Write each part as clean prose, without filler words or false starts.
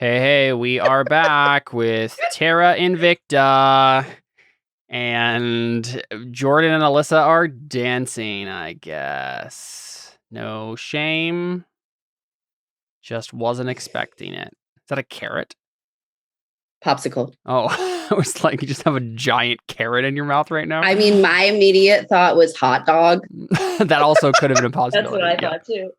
Hey, we are back with Terra Invicta, and Jordan and Alyssa are dancing, I guess. No shame. Just wasn't expecting it. Is that a carrot? Popsicle. Oh, I was like, you just have a giant carrot in your mouth right now? I mean, my immediate thought was hot dog. That also could have been a possibility. That's what I thought too.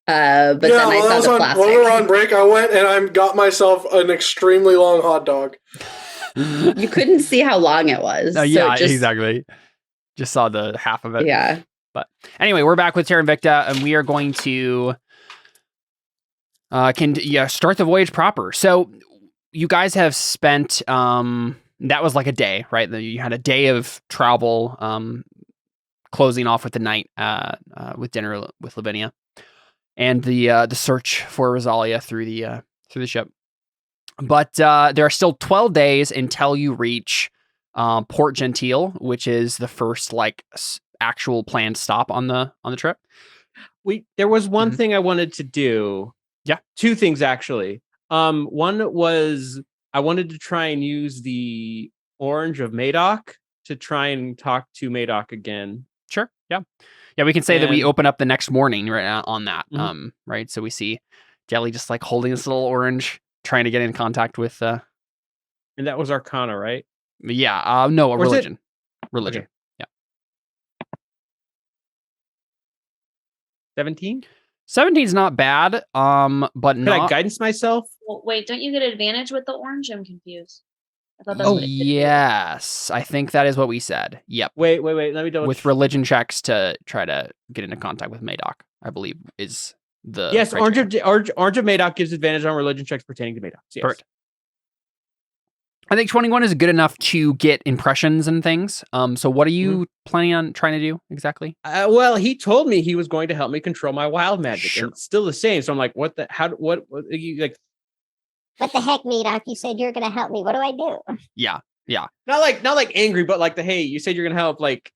But then I saw the plastic. When we were on break, I went and I got myself an extremely long hot dog. You couldn't see how long it was. Exactly. Just saw the half of it. Yeah. But anyway, we're back with Terra Invicta, and we are going to start the voyage proper. So you guys have spent that was like a day, right? You had a day of travel, closing off with the night with dinner with Lavinia, and the search for Rosalia through the ship. But there are still 12 days until you reach Port Gentil, which is the first actual planned stop on the trip. There was one thing I wanted to do. Yeah, two things actually. One was I wanted to try and use the orange of Madoc to try and talk to Madoc again. Sure. Yeah. Yeah, we can say that we open up the next morning right on that. Right. So we see Jelly just like holding this little orange, trying to get in contact with and that was Arcana, right? Yeah. No, a religion. Religion. Okay. Yeah. 17? 17 is not bad. But Can I guidance myself? Well, wait, don't you get advantage with the orange? I'm confused. I thought that's what it yes. I think that is what we said. Yep. Wait. Let me double. With religion checks to try to get into contact with Madoc, I believe is the yes. Orange of Madoc gives advantage on religion checks pertaining to Madoc. Yes. Perfect. I think 21 is good enough to get impressions and things. So what are you planning on trying to do exactly? Well, he told me he was going to help me control my wild magic. Sure. And it's still the same. So I'm like, what the heck, Madoc? You said you're going to help me. What do I do? Yeah. Not like angry, but like hey, you said you're going to help. Like,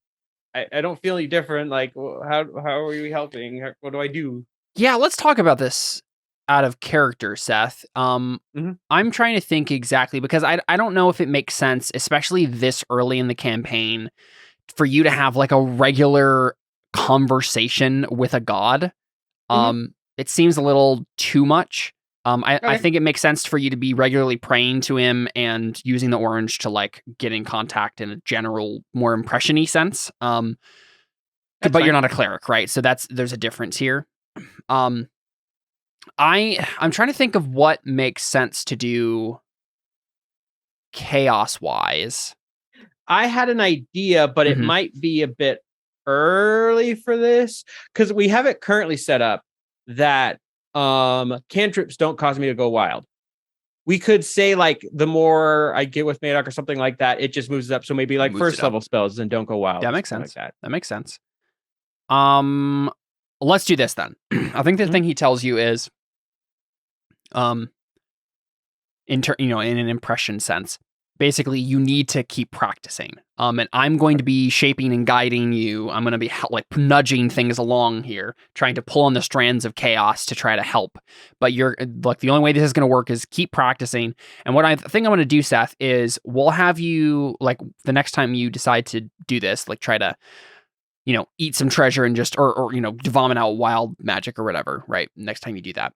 I don't feel any different. Like, how are you helping? What do I do? Yeah, let's talk about this out of character, Seth. I'm trying to think exactly because I don't know if it makes sense, especially this early in the campaign, for you to have like a regular conversation with a god. It seems a little too much. I think it makes sense for you to be regularly praying to him and using the orange to like get in contact in a general, more impression-y sense. But you're not a cleric, right? So there's a difference here. I'm trying to think of what makes sense to do chaos-wise. I had an idea, but it might be a bit early for this because we have it currently set up that cantrips don't cause me to go wild. We could say like the more I get with Madoc or something like that, it just moves up. So maybe like first level spells and don't go wild. That makes sense. Like that makes sense. Let's do this then. I think the thing he tells you is, in an impression sense, basically you need to keep practicing. And I'm going to be shaping and guiding you. I'm going to be like nudging things along here, trying to pull on the strands of chaos to try to help. But you're like, the only way this is going to work is keep practicing. And what I think I'm going to do, Seth, is we'll have you like the next time you decide to do this, like try to, eat some treasure and just, or vomit out wild magic or whatever, right? Next time you do that,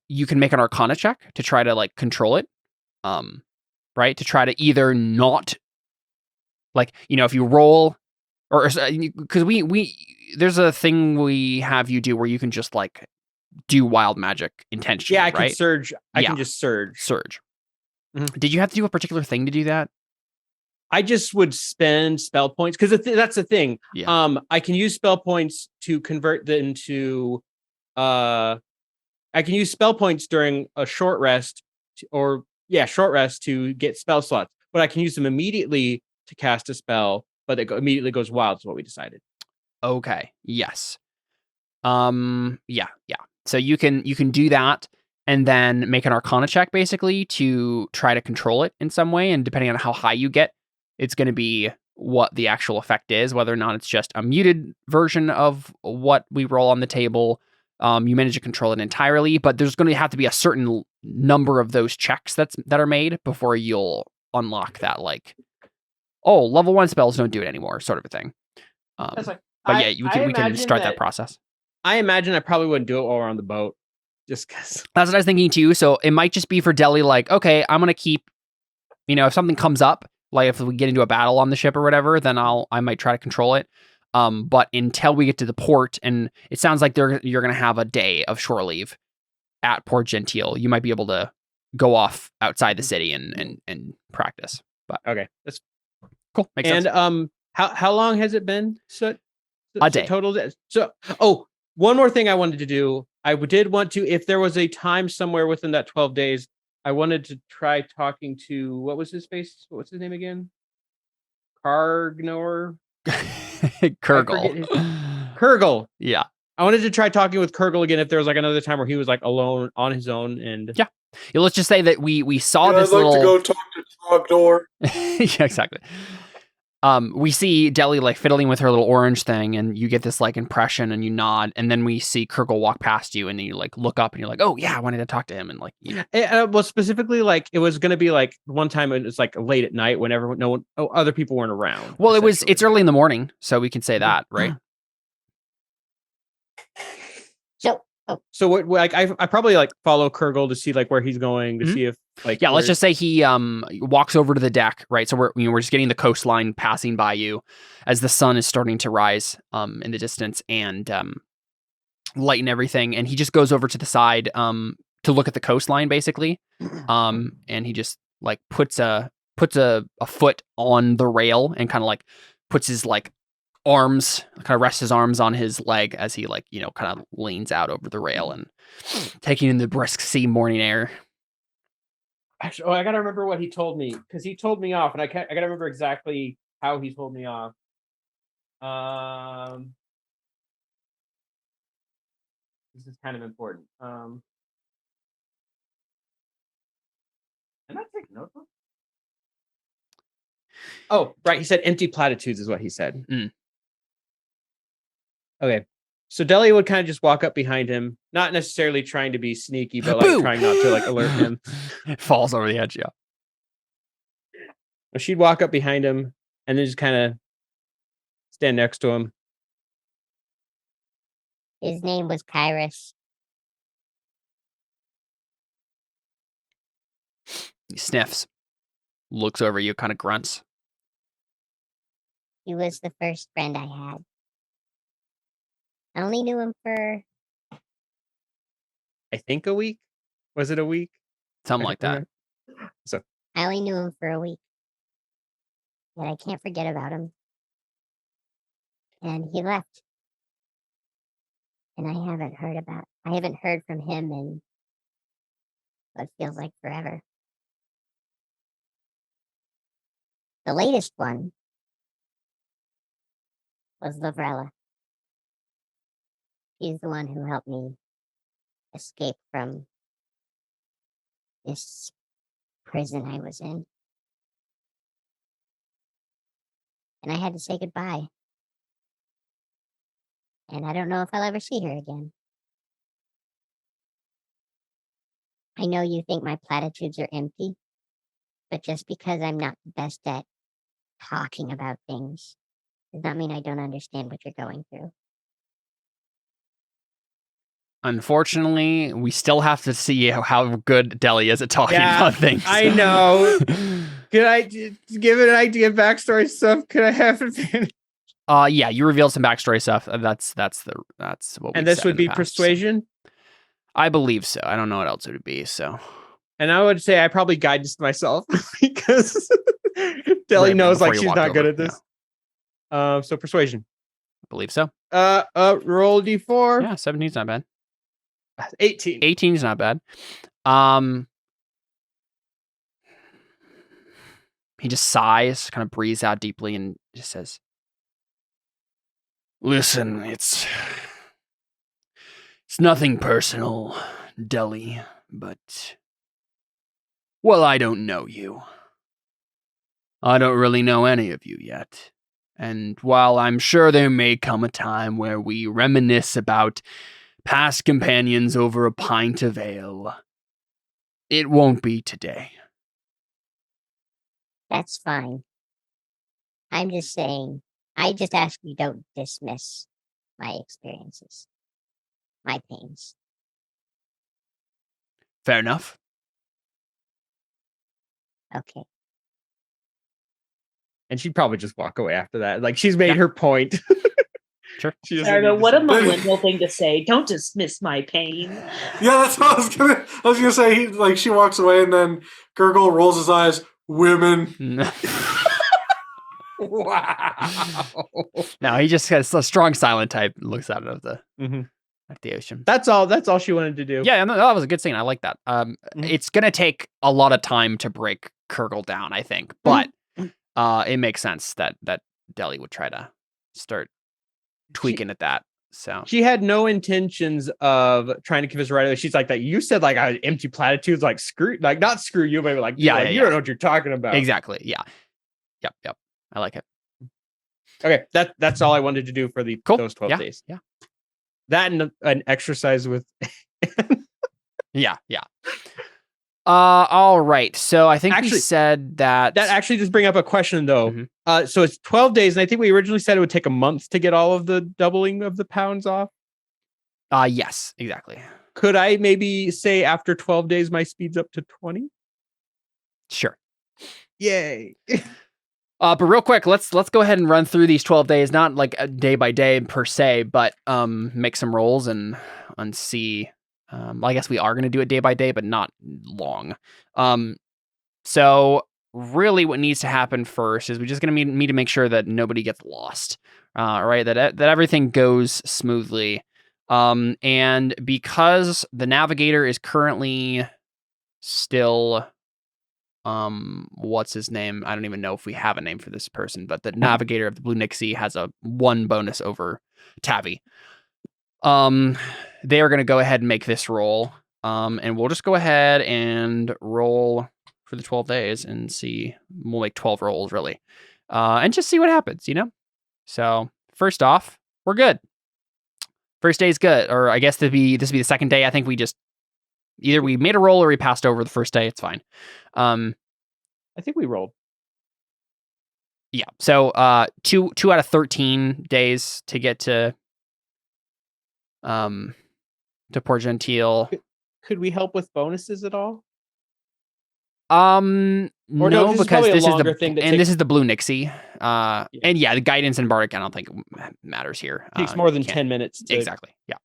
you can make an Arcana check to try to like control it, right? To try to either not, like, if you roll, or because there's a thing we have you do where you can just like do wild magic intentionally. Yeah, I right? can surge. I can just surge. Did you have to do a particular thing to do that? I just would spend spell points because that's the thing. Yeah. I can use spell points to convert them into. I can use spell points during a short rest, short rest to get spell slots. But I can use them immediately to cast a spell, but it immediately goes wild. Is what we decided. Okay. Yes. Yeah. So you can do that. And then make an Arcana check basically to try to control it in some way. And depending on how high you get, it's going to be what the actual effect is, whether or not it's just a muted version of what we roll on the table. You manage to control it entirely, but there's going to have to be a certain number of those checks that are made before you'll unlock that, like, oh, level 1 spells don't do it anymore, sort of a thing. That's like, But yeah, we can imagine start that process. I imagine I probably wouldn't do it while we're on the boat, just because. That's what I was thinking too. So it might just be for Deli, like, okay, I'm gonna keep, if something comes up, like if we get into a battle on the ship or whatever, then I might try to control it. But until we get to the port, and it sounds like you're gonna have a day of shore leave at Port Gentil, you might be able to go off outside the city and practice. But okay, that's cool. Makes sense. And how long has it been? A day total. So one more thing I wanted to do. I did want to, if there was a time somewhere within that 12 days, I wanted to try talking to, what was his name again? Kargnor? Kurgle. Kurgle. Yeah. I wanted to try talking with Kurgle again if there was like another time where he was like alone on his own. And yeah, let's just say that we saw this I'd like little. to go talk to Trogdor. Yeah, exactly. We see Deli like fiddling with her little orange thing, and you get this like impression, and you nod, and then we see Kurgle walk past you, and you like look up, and you're like, "Oh yeah, I wanted to talk to him." And like, well, specifically, like it was going to be like one time it's like late at night when other people weren't around. Well, it's early in the morning, so we can say that, right? So what? Like I probably like follow Kurgle to see like where he's going to see if like let's just say he walks over to the deck, right? So we're just getting the coastline passing by you as the sun is starting to rise in the distance and lighten everything, and he just goes over to the side to look at the coastline basically, and he just like puts a foot on the rail and kind of like puts his like arms, kind of rests his arms on his leg as he like, kind of leans out over the rail and taking in the brisk sea morning air. Actually, I gotta remember what he told me, because he told me off, and I gotta remember exactly how he told me off. This is kind of important. I'm not taking notes. Oh, right. He said empty platitudes is what he said. Okay. So Deli would kind of just walk up behind him, not necessarily trying to be sneaky, but like trying not to like alert him. Falls over the edge, yeah. She'd walk up behind him and then just kind of stand next to him. His name was Kyrus. He sniffs, looks over you, kind of grunts. He was the first friend I had. I only knew him for, I think, a week. Was it a week? Something like that. So I only knew him for a week. But I can't forget about him. And he left. And I haven't heard from him in what feels like forever. The latest one was Lavrella. She's the one who helped me escape from this prison I was in. And I had to say goodbye. And I don't know if I'll ever see her again. I know you think my platitudes are empty, but just because I'm not the best at talking about things does not mean I don't understand what you're going through. Unfortunately, we still have to see how good Deli is at talking about things. I know. Could I give it an idea of backstory stuff? Could I have it? Yeah, you revealed some backstory stuff. That's what. And this would be persuasion. I believe so. I don't know what else it would be. So, and I would say I probably guided myself because Deli knows like she's not good at this. Yeah. So persuasion. I believe so. Roll D4. Yeah, 17's not bad. 18. 18's not bad. He just sighs, kind of breathes out deeply, and just says, "Listen, it's nothing personal, Deli, but well, I don't know you. I don't really know any of you yet. And while I'm sure there may come a time where we reminisce about past companions over a pint of ale, It won't be today. That's fine. I'm just saying, I just ask you don't dismiss my experiences, my pains. Fair enough. Okay. And she'd probably just walk away after that. Like, she's made her point. Sure. She doesn't Sorry, need but to what a say- millennial thing to say. Don't dismiss my pain. Yeah, that's what I was gonna say. She walks away, and then Gurgle rolls his eyes. Women. Wow. No, he just has a strong silent type. Looks out of the ocean. That's all she wanted to do. Yeah, no, that was a good scene. I like that. It's gonna take a lot of time to break Kurgle down, I think, but it makes sense that Deli would try to start tweaking at that. So She had no intentions of trying to give us right away. She's like that. You said like empty platitudes, like screw, like not screw you, but like Yeah, you don't know what you're talking about. exactly, yeah, yep. I like it. Okay, that's all I wanted to do for those 12 days. Yeah, That and an exercise with. yeah. All right. So I think we said that. That actually does bring up a question though. Mhm. So it's 12 days, and I think we originally said it would take a month to get all of the doubling of the pounds off. Yes, exactly. Could I maybe say after 12 days my speed's up to 20? Sure. Yay. But real quick, let's go ahead and run through these 12 days, not like day by day per se, but make some rolls and see. I guess we are going to do it day by day, but not long. So really what needs to happen first is we're just going to need to make sure that nobody gets lost, right? That everything goes smoothly. And because the navigator is currently still, what's his name? I don't even know if we have a name for this person, but the navigator of the Blue Nixie has a 1 bonus over Tavi. They are going to go ahead and make this roll. And we'll just go ahead and roll for the 12 days and see. We'll make 12 rolls really. And just see what happens, So first off, we're good. First day is good. Or I guess this would be the second day. I think we just either we made a roll or we passed over the first day. It's fine. I think we rolled. Yeah. So 2 out of 13 days to get to Port Gentil. Could we help with bonuses at all? No, this is because probably a this is longer thing that this is the Blue Nixie. And yeah, the guidance and bardic I don't think matters here. Takes more than you can't- 10 minutes. Exactly. Yeah.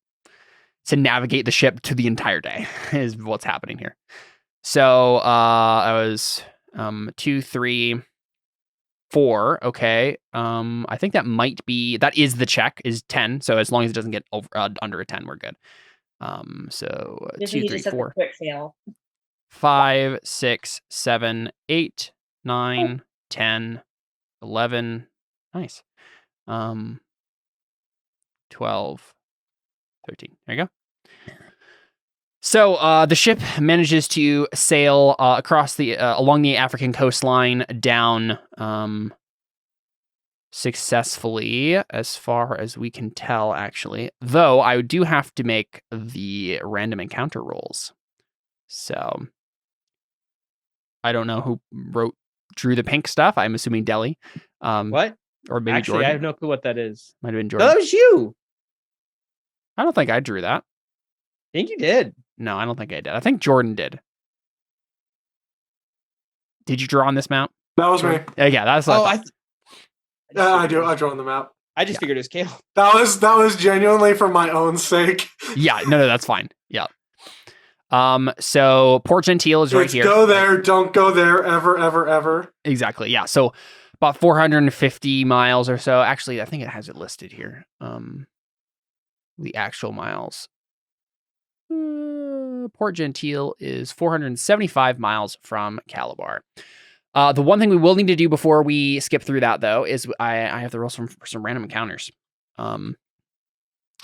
To navigate the ship to the entire day is what's happening here. So I was 2, 3, 4. Okay. I think that is the check is 10. So as long as it doesn't get under a 10, we're good. So This 2, you 3, just have to 4, quick fail. 5, 6, 7, 8, 9, 10, 11. Nice. 12, 13. There you go. So the ship manages to sail across along the African coastline down successfully, as far as we can tell, actually. Though I do have to make the random encounter rolls. So I don't know who drew the pink stuff. I'm assuming Deli. What? Or maybe Actually, Jordan. I have no clue what that is. Might have been No, Jordan. that was you. I don't think I drew that. I think you did. No, I don't think I did. I think Jordan did. Did you draw on this map? That was me. Yeah, that's. Oh, I do. I draw on the map. I just figured it was Kale. That was genuinely for my own sake. Yeah, no, that's fine. Yeah. So Port Gentil is right It's here. go there, don't go there, ever, ever, ever. Exactly. Yeah. So about 450 miles or so. Actually, I think it has it listed here. The actual miles. Port Gentil is 475 miles from Calabar. The one thing we will need to do before we skip through that, though, is I have the rolls for some random encounters.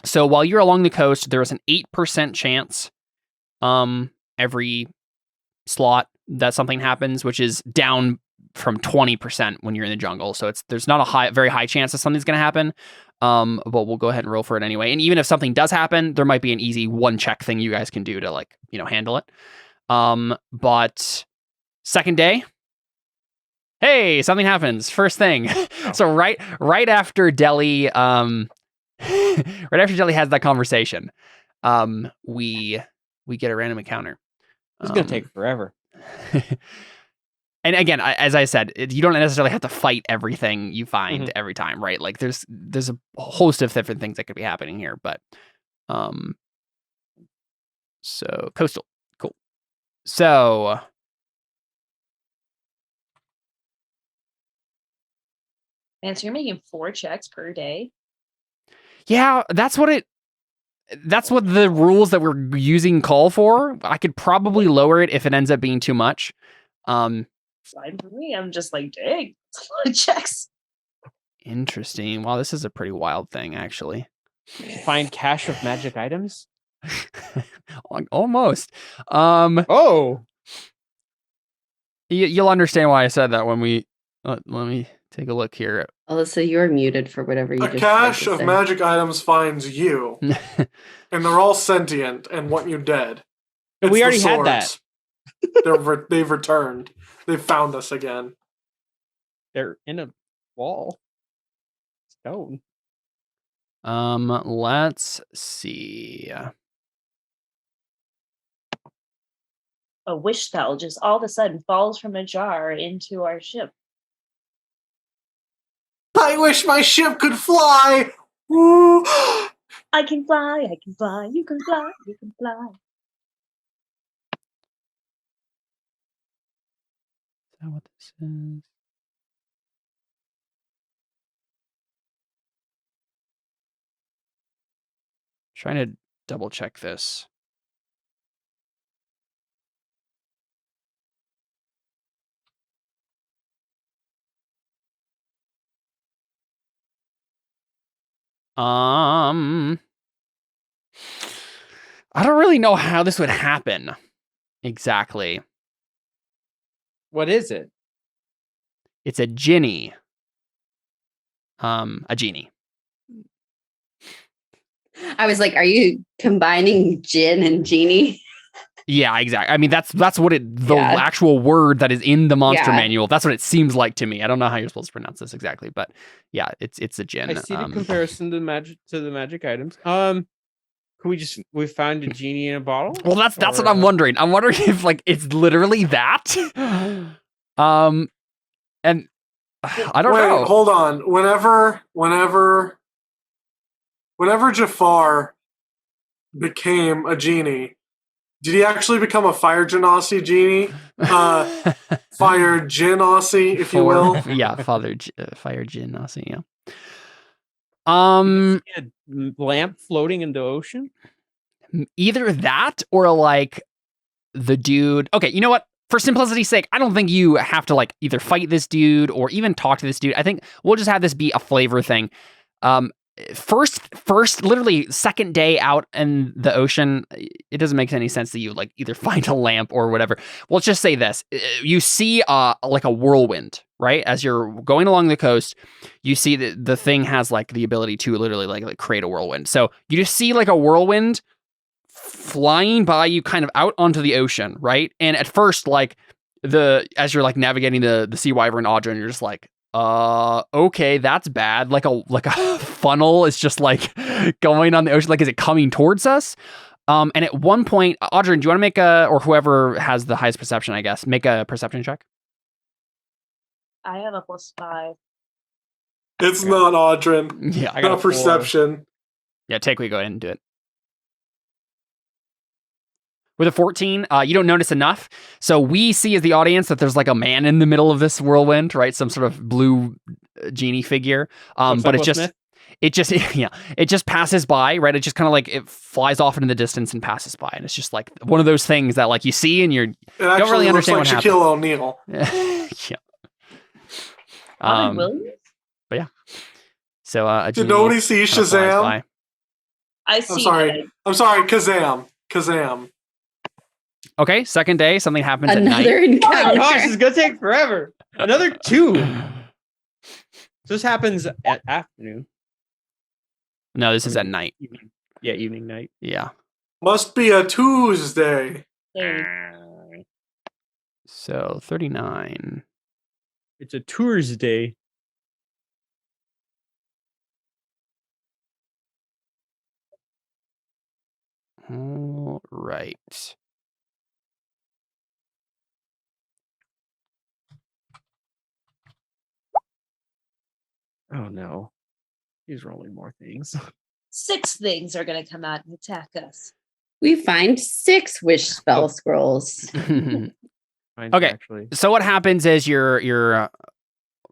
So while you're along the coast, there is an 8% chance every slot that something happens, which is down from 20% when you're in the jungle. So there's not a very high chance that something's going to happen. But we'll go ahead and roll for it anyway. And even if something does happen, there might be an easy 1 check thing you guys can do to handle it. But second day, hey, something happens. First thing. So right after Deli, right after Deli has that conversation, we get a random encounter. It's gonna take forever. And again, as I said, you don't necessarily have to fight everything you find every time, right? Like there's a host of different things that could be happening here, but so coastal, cool. So Man, so you're making 4 checks per day. yeah, that's what the rules that we're using call for. I could probably lower it if it ends up being too much. Fine for me. I'm just like, dang, that's a lot of checks. Interesting. Wow, this is a pretty wild thing, actually. Find cache of magic items. Almost. You'll understand why I said that when we. Let me take a look here. Alyssa, you're muted for whatever you A just cache tried to of say. magic items finds you, and they're all sentient and want you dead. And we It's the already had that. swords. They've returned. They've found us again. They're in a wall. Stone. Let's see. A wish spell just all of a sudden falls from a jar into our ship. I wish my ship could fly. Woo. I can fly, you can fly, you can fly. Is that what this is? Trying to double check this. I don't really know how this would happen exactly. What is it? It's a genie. A genie. I was like, are you combining gin and genie? Yeah, exactly. I mean, that's what the Yeah. actual word that is in the monster Yeah. manual. That's what it seems like to me. I don't know how you're supposed to pronounce this exactly, but yeah, it's a gin. I see the comparison to the magic items. Could we found a genie in a bottle? Well, that's what I'm wondering. I'm wondering if like it's literally that. And I don't know. Hold on. Whenever Jafar became a genie, did he actually become a fire genasi genie? Fire genasi, if you will. Yeah, fire genasi. Yeah. A lamp floating in the ocean? Either that or like the dude. Okay, you know what? For simplicity's sake, I don't think you have to like either fight this dude or even talk to this dude. I think we'll just have this be a flavor thing. First, literally second day out in the ocean, it doesn't make any sense that you like either find a lamp or whatever. Well, let's just say this. You see like a whirlwind, right? As you're going along the coast, you see that the thing has like the ability to literally like create a whirlwind. So you just see like a whirlwind flying by you kind of out onto the ocean, right? And at first, like as you're like navigating the Sea Wyvern Audra, you're just like, okay, that's bad. Like a funnel is just like going on the ocean. Like, is it coming towards us? And at one point, Audrey, do you want to make or whoever has the highest perception, I guess, make a perception check? I have a +5. It's not Audrin. Yeah, I got Not a 4. perception. Yeah, we go ahead and do it. With a 14, you don't notice enough. So we see as the audience that there's like a man in the middle of this whirlwind, right? Some sort of blue genie figure. But it just passes by, right? It just kind of like it flies off into the distance and passes by, and it's just like one of those things that like you see and you don't really understand what happened. Shaquille O'Neal. Yeah. Robin Williams? But yeah. So a Did genie nobody see kinda flies Shazam? by. I I'm see. sorry. Kazam. Okay, second day, something happens at night. Another Oh my encounter. gosh, this is gonna take forever. Another 2. So this happens at afternoon. No, this is at night. Evening. Yeah, evening, night. Yeah. Must be a Tuesday. Hey, So 39. It's a tours day. All right. Oh no. He's rolling more things. 6 things are going to come out and attack us. We find 6 wish spell Oh. scrolls. Mine's Okay. Actually. So what happens is you're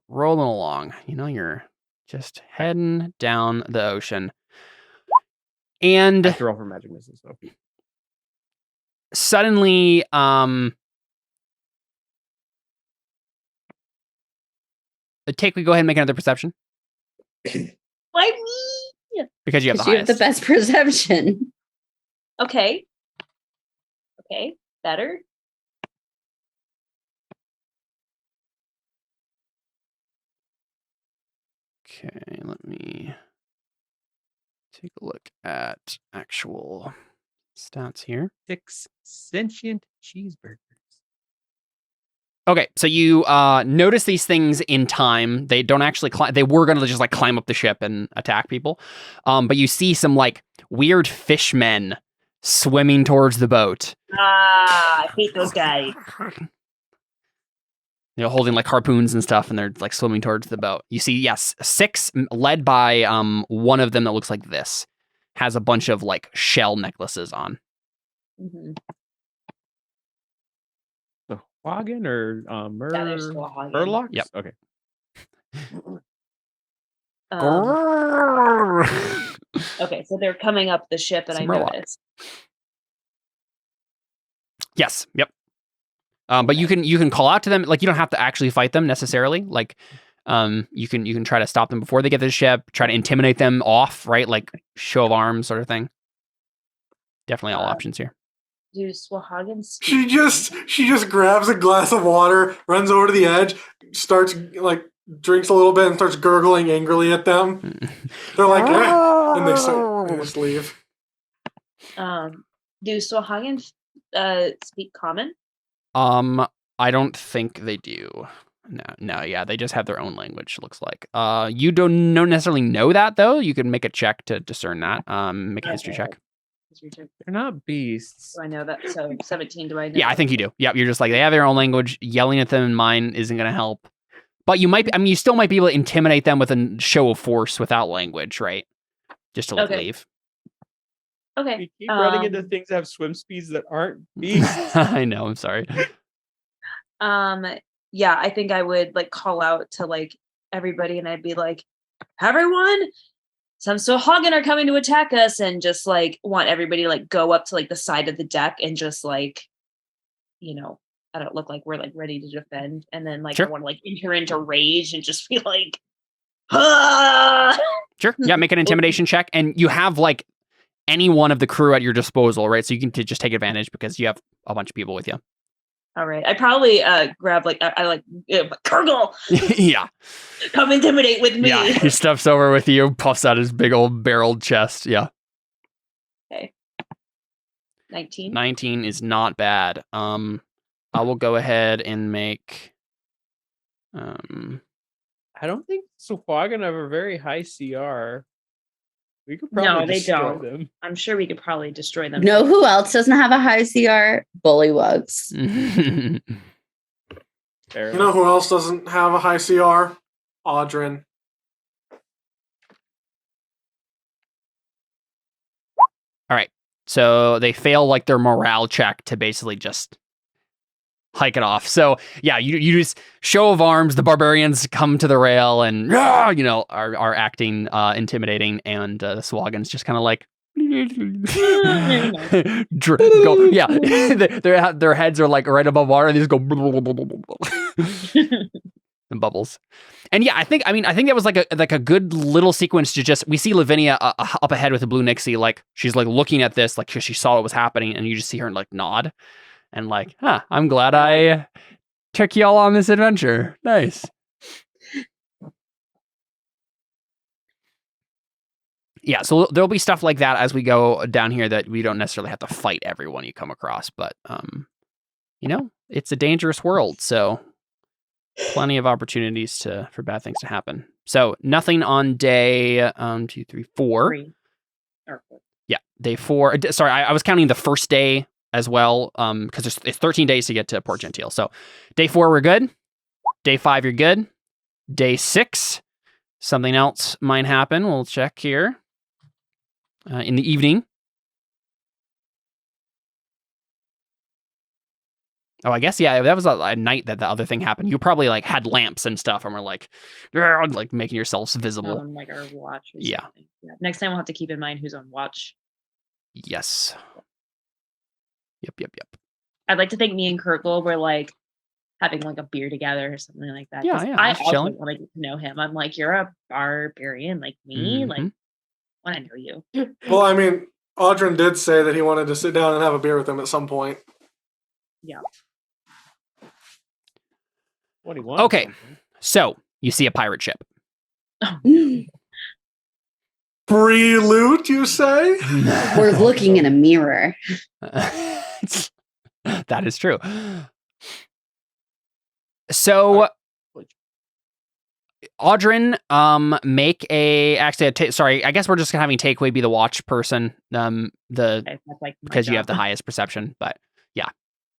rolling along. You know, you're just heading down the ocean. And I have to roll for magic misses, though. suddenly, Take, we go ahead and make another perception Why me? because you have the 'Cause you have highest. the best perception. Okay. Okay. Better. Okay, let me take a look at actual stats here. 6 sentient cheeseburgers. Okay, so you notice these things in time. They don't actually climb. They were going to just like climb up the ship and attack people. But you see some like weird fishmen swimming towards the boat. I hate those guys. You know, holding like harpoons and stuff, and they're like swimming towards the boat. You see, yes, 6 led by one of them that looks like this, has a bunch of like shell necklaces on. Mm-hmm. The Wagon or Yeah, they're still hogging. Murlocs? Yep. Okay. Okay, so they're coming up the ship, and Some I Murloc. noticed. Yes, yep. But you can call out to them. Like you don't have to actually fight them necessarily. Like you can try to stop them before they get to the ship. Try to intimidate them off, right? Like show of arms sort of thing. Definitely all options here. Do Swahagans? She just grabs a glass of water, runs over to the edge, starts like drinks a little bit, and starts gurgling angrily at them. They're like, eh, and they just leave. Do Swahagans speak common? I don't think they do. No, yeah, they just have their own language. Looks like. You don't necessarily know that though. You can make a check to discern that. Make a history check. They're not beasts. Do I know that? So 17. Do I know? Yeah, I think you do. Yep, you're just like they have their own language. Yelling at them in mine isn't going to help. But you might. I mean, you still might be able to intimidate them with a show of force without language, right? Just to like Okay. leave. Okay. We keep running into things that have swim speeds that aren't beasts. I know. I'm sorry. Yeah, I think I would like call out to like everybody, and I'd be like, everyone, some Swahagin are coming to attack us, and just like want everybody to like go up to like the side of the deck and just like, you know, I don't look like we're like ready to defend, and then like Sure. I want to like enter into rage and just be like, ah! Sure. Yeah, make an intimidation check, and you have like any one of the crew at your disposal, right? So you can just take advantage because you have a bunch of people with you. All right, I probably grab like I like Kurgle, Yeah. come intimidate with me. Yeah. He steps over with you, puffs out his big old barreled chest. Yeah. 19. 19 is not bad. I will go ahead and make. I don't think Swahagin have a very high CR. We could probably No, they destroy don't. them. I'm sure we could probably destroy them. Know who else doesn't have a high CR? Bullywugs. Fair You know who else doesn't have a high CR? Audrin. All right. So they fail like their morale check to basically just hike it off. So yeah, you just show of arms. The barbarians come to the rail and you know are acting intimidating, and the Swahagins just kind of like go. Yeah, their heads are like right above water. And they just go and bubbles. And yeah, I think that was like a good little sequence to just we see Lavinia up ahead with the blue Nixie, like she's like looking at this like she saw what was happening, and you just see her like nod. And like, I'm glad I took y'all on this adventure. Nice. Yeah, so there'll be stuff like that as we go down here that we don't necessarily have to fight everyone you come across, but you know, it's a dangerous world, so plenty of opportunities for bad things to happen. So nothing on day 2, 3, 4. 3 or 4. Yeah, day 4. Sorry, I was counting the first day as well, because it's 13 days to get to Port Gentil. So day 4, we're good. Day 5, you're good. Day 6, something else might happen. We'll check here. In the evening. Oh, I guess, yeah, that was a night that the other thing happened. You probably like had lamps and stuff and were like making yourselves visible. On like our watch. Or Yeah. something. Yeah. Next time we'll have to keep in mind who's on watch. Yes. Yep. I'd like to think me and Kirkle were like having like a beer together or something like that. Yeah, 'Cause yeah, I just also chilling. want to get to know him. I'm like, you're a barbarian like me. Like, Mhm. want to know you. Well, I mean, Audrin did say that he wanted to sit down and have a beer with him at some point. Yeah. What do you want? Okay, so you see a pirate ship. Free loot, you say? We're looking in a mirror. That is true. So, Audrin, make a sorry. I guess we're just having Takeway be the watch person. Okay, that's like my Because you have job. the highest perception. But yeah,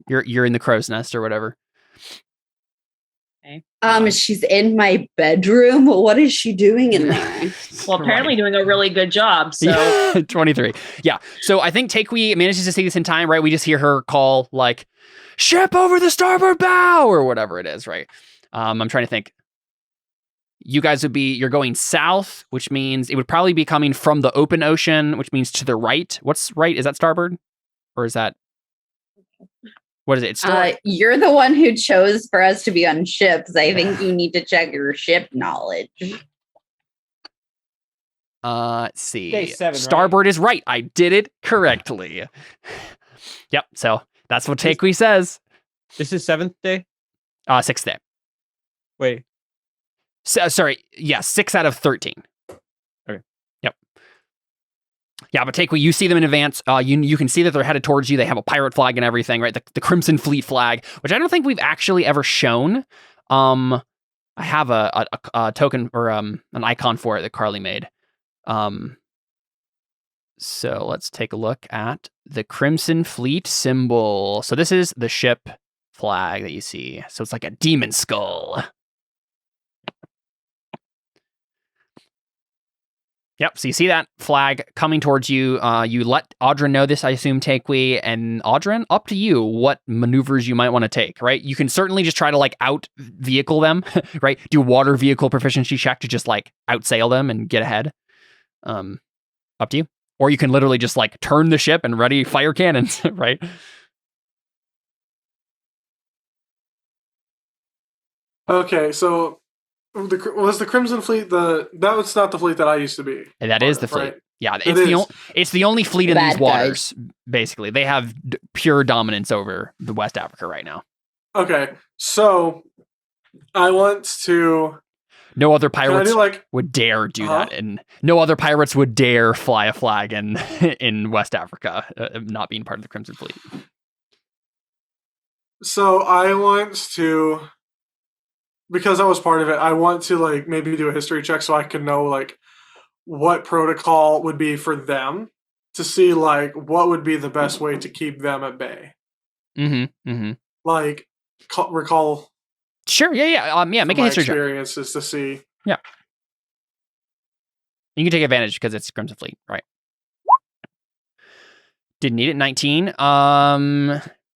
you're in the crow's nest or whatever. She's in my bedroom. What is she doing in there? Well, apparently doing a really good job. So Yeah, 23. Yeah. So I think Takeway manages to see this in time, right? We just hear her call like, "Ship over the starboard bow," or whatever it is, right? I'm trying to think. You guys you're going south, which means it would probably be coming from the open ocean, which means to the right. What's right? Is that starboard? Or is that, what is it? It's You're the one who chose for us to be on ships. I think you need to check your ship knowledge. Let's see. Day 7, right? Starboard is right. I did it correctly. Yep. So that's what Takeway says. This is 7th day? 6th day. Wait. Sorry. Yeah. 6 out of 13. Okay. Yep. Yeah, but Takeway, you see them in advance. You can see that they're headed towards you. They have a pirate flag and everything, right? The Crimson Fleet flag, which I don't think we've actually ever shown. I have a token or an icon for it that Carly made. So let's take a look at the Crimson Fleet symbol. So this is the ship flag that you see. So it's like a demon skull. Yep, so you see that flag coming towards you. You let Audrin know this, I assume, Takeway, and Audrin, up to you what maneuvers you might want to take, right? You can certainly just try to, like, out-vehicle them, right? Do a water vehicle proficiency check to just, like, outsail them and get ahead. Up to you. Or you can literally just, like, turn the ship and ready fire cannons, right? Okay, so was the Crimson Fleet that was not the fleet that I used to be? And that is the fleet. Right? Yeah, It it's the only fleet in Bad these waters, basically. They have pure dominance over the West Africa right now. Okay, so I want to. No other Can I pirates do like? would dare do that, and no other pirates would dare fly a flag in West Africa, not being part of the Crimson Fleet. So I want to, because I was part of it. I want to like maybe do a history check so I can know like what protocol would be for them to see like what would be the best way to keep them at bay. Like recall. Sure. Yeah. Make a history check. Experiences to see. Yeah. You can take advantage because it's Crimson Fleet, right? Didn't need it. 19.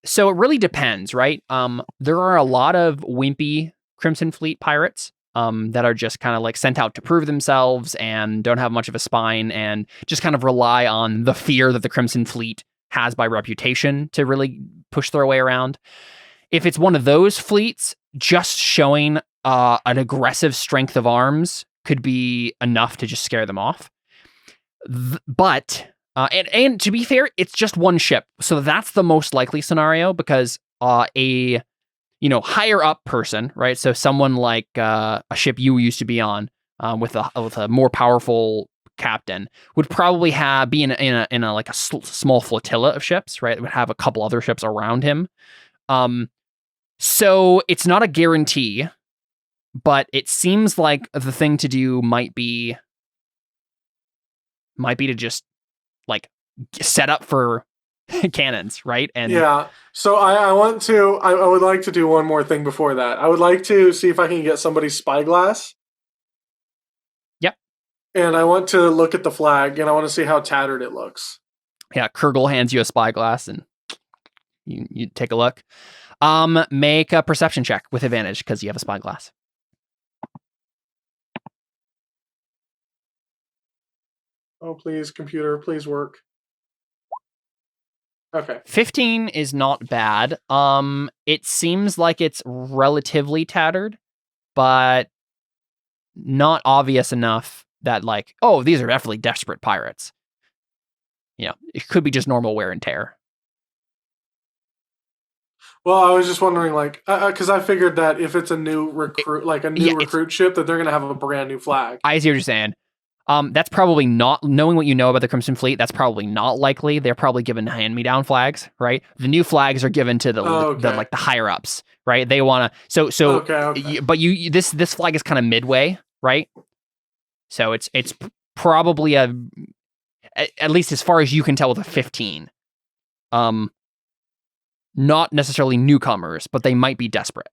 So it really depends, right? There are a lot of wimpy Crimson Fleet pirates that are just kind of like sent out to prove themselves and don't have much of a spine and just kind of rely on the fear that the Crimson Fleet has by reputation to really push their way around. If it's one of those fleets, just showing an aggressive strength of arms could be enough to just scare them off. But and to be fair, it's just one ship, so that's the most likely scenario because a higher up person, right? So someone like a ship you used to be on with a more powerful captain would probably be in a like a small flotilla of ships, right? It would have a couple other ships around him. So it's not a guarantee, but it seems like the thing to do might be to just like set up for cannons, right? And yeah. So I would like to do one more thing before that. I would like to see if I can get somebody's spyglass. Yep. And I want to look at the flag, and I want to see how tattered it looks. Yeah, Kurgle hands you a spyglass, and you take a look. Make a perception check with advantage because you have a spyglass. Oh, please, computer, please work. Okay. 15 is not bad. It seems like it's relatively tattered, but not obvious enough that like, oh, these are definitely desperate pirates. You know, it could be just normal wear and tear. Well, I was just wondering, like, because I figured that if it's a new recruit, recruit ship, that they're gonna have a brand new flag. I see what you're saying. That's probably not, knowing what you know about the Crimson Fleet, that's probably not likely. They're probably given hand-me-down flags, right? The new flags are given to the higher ups, right? They want to Okay. But this flag is kind of midway, right? So it's probably at least as far as you can tell with a 15. Not necessarily newcomers, but they might be desperate,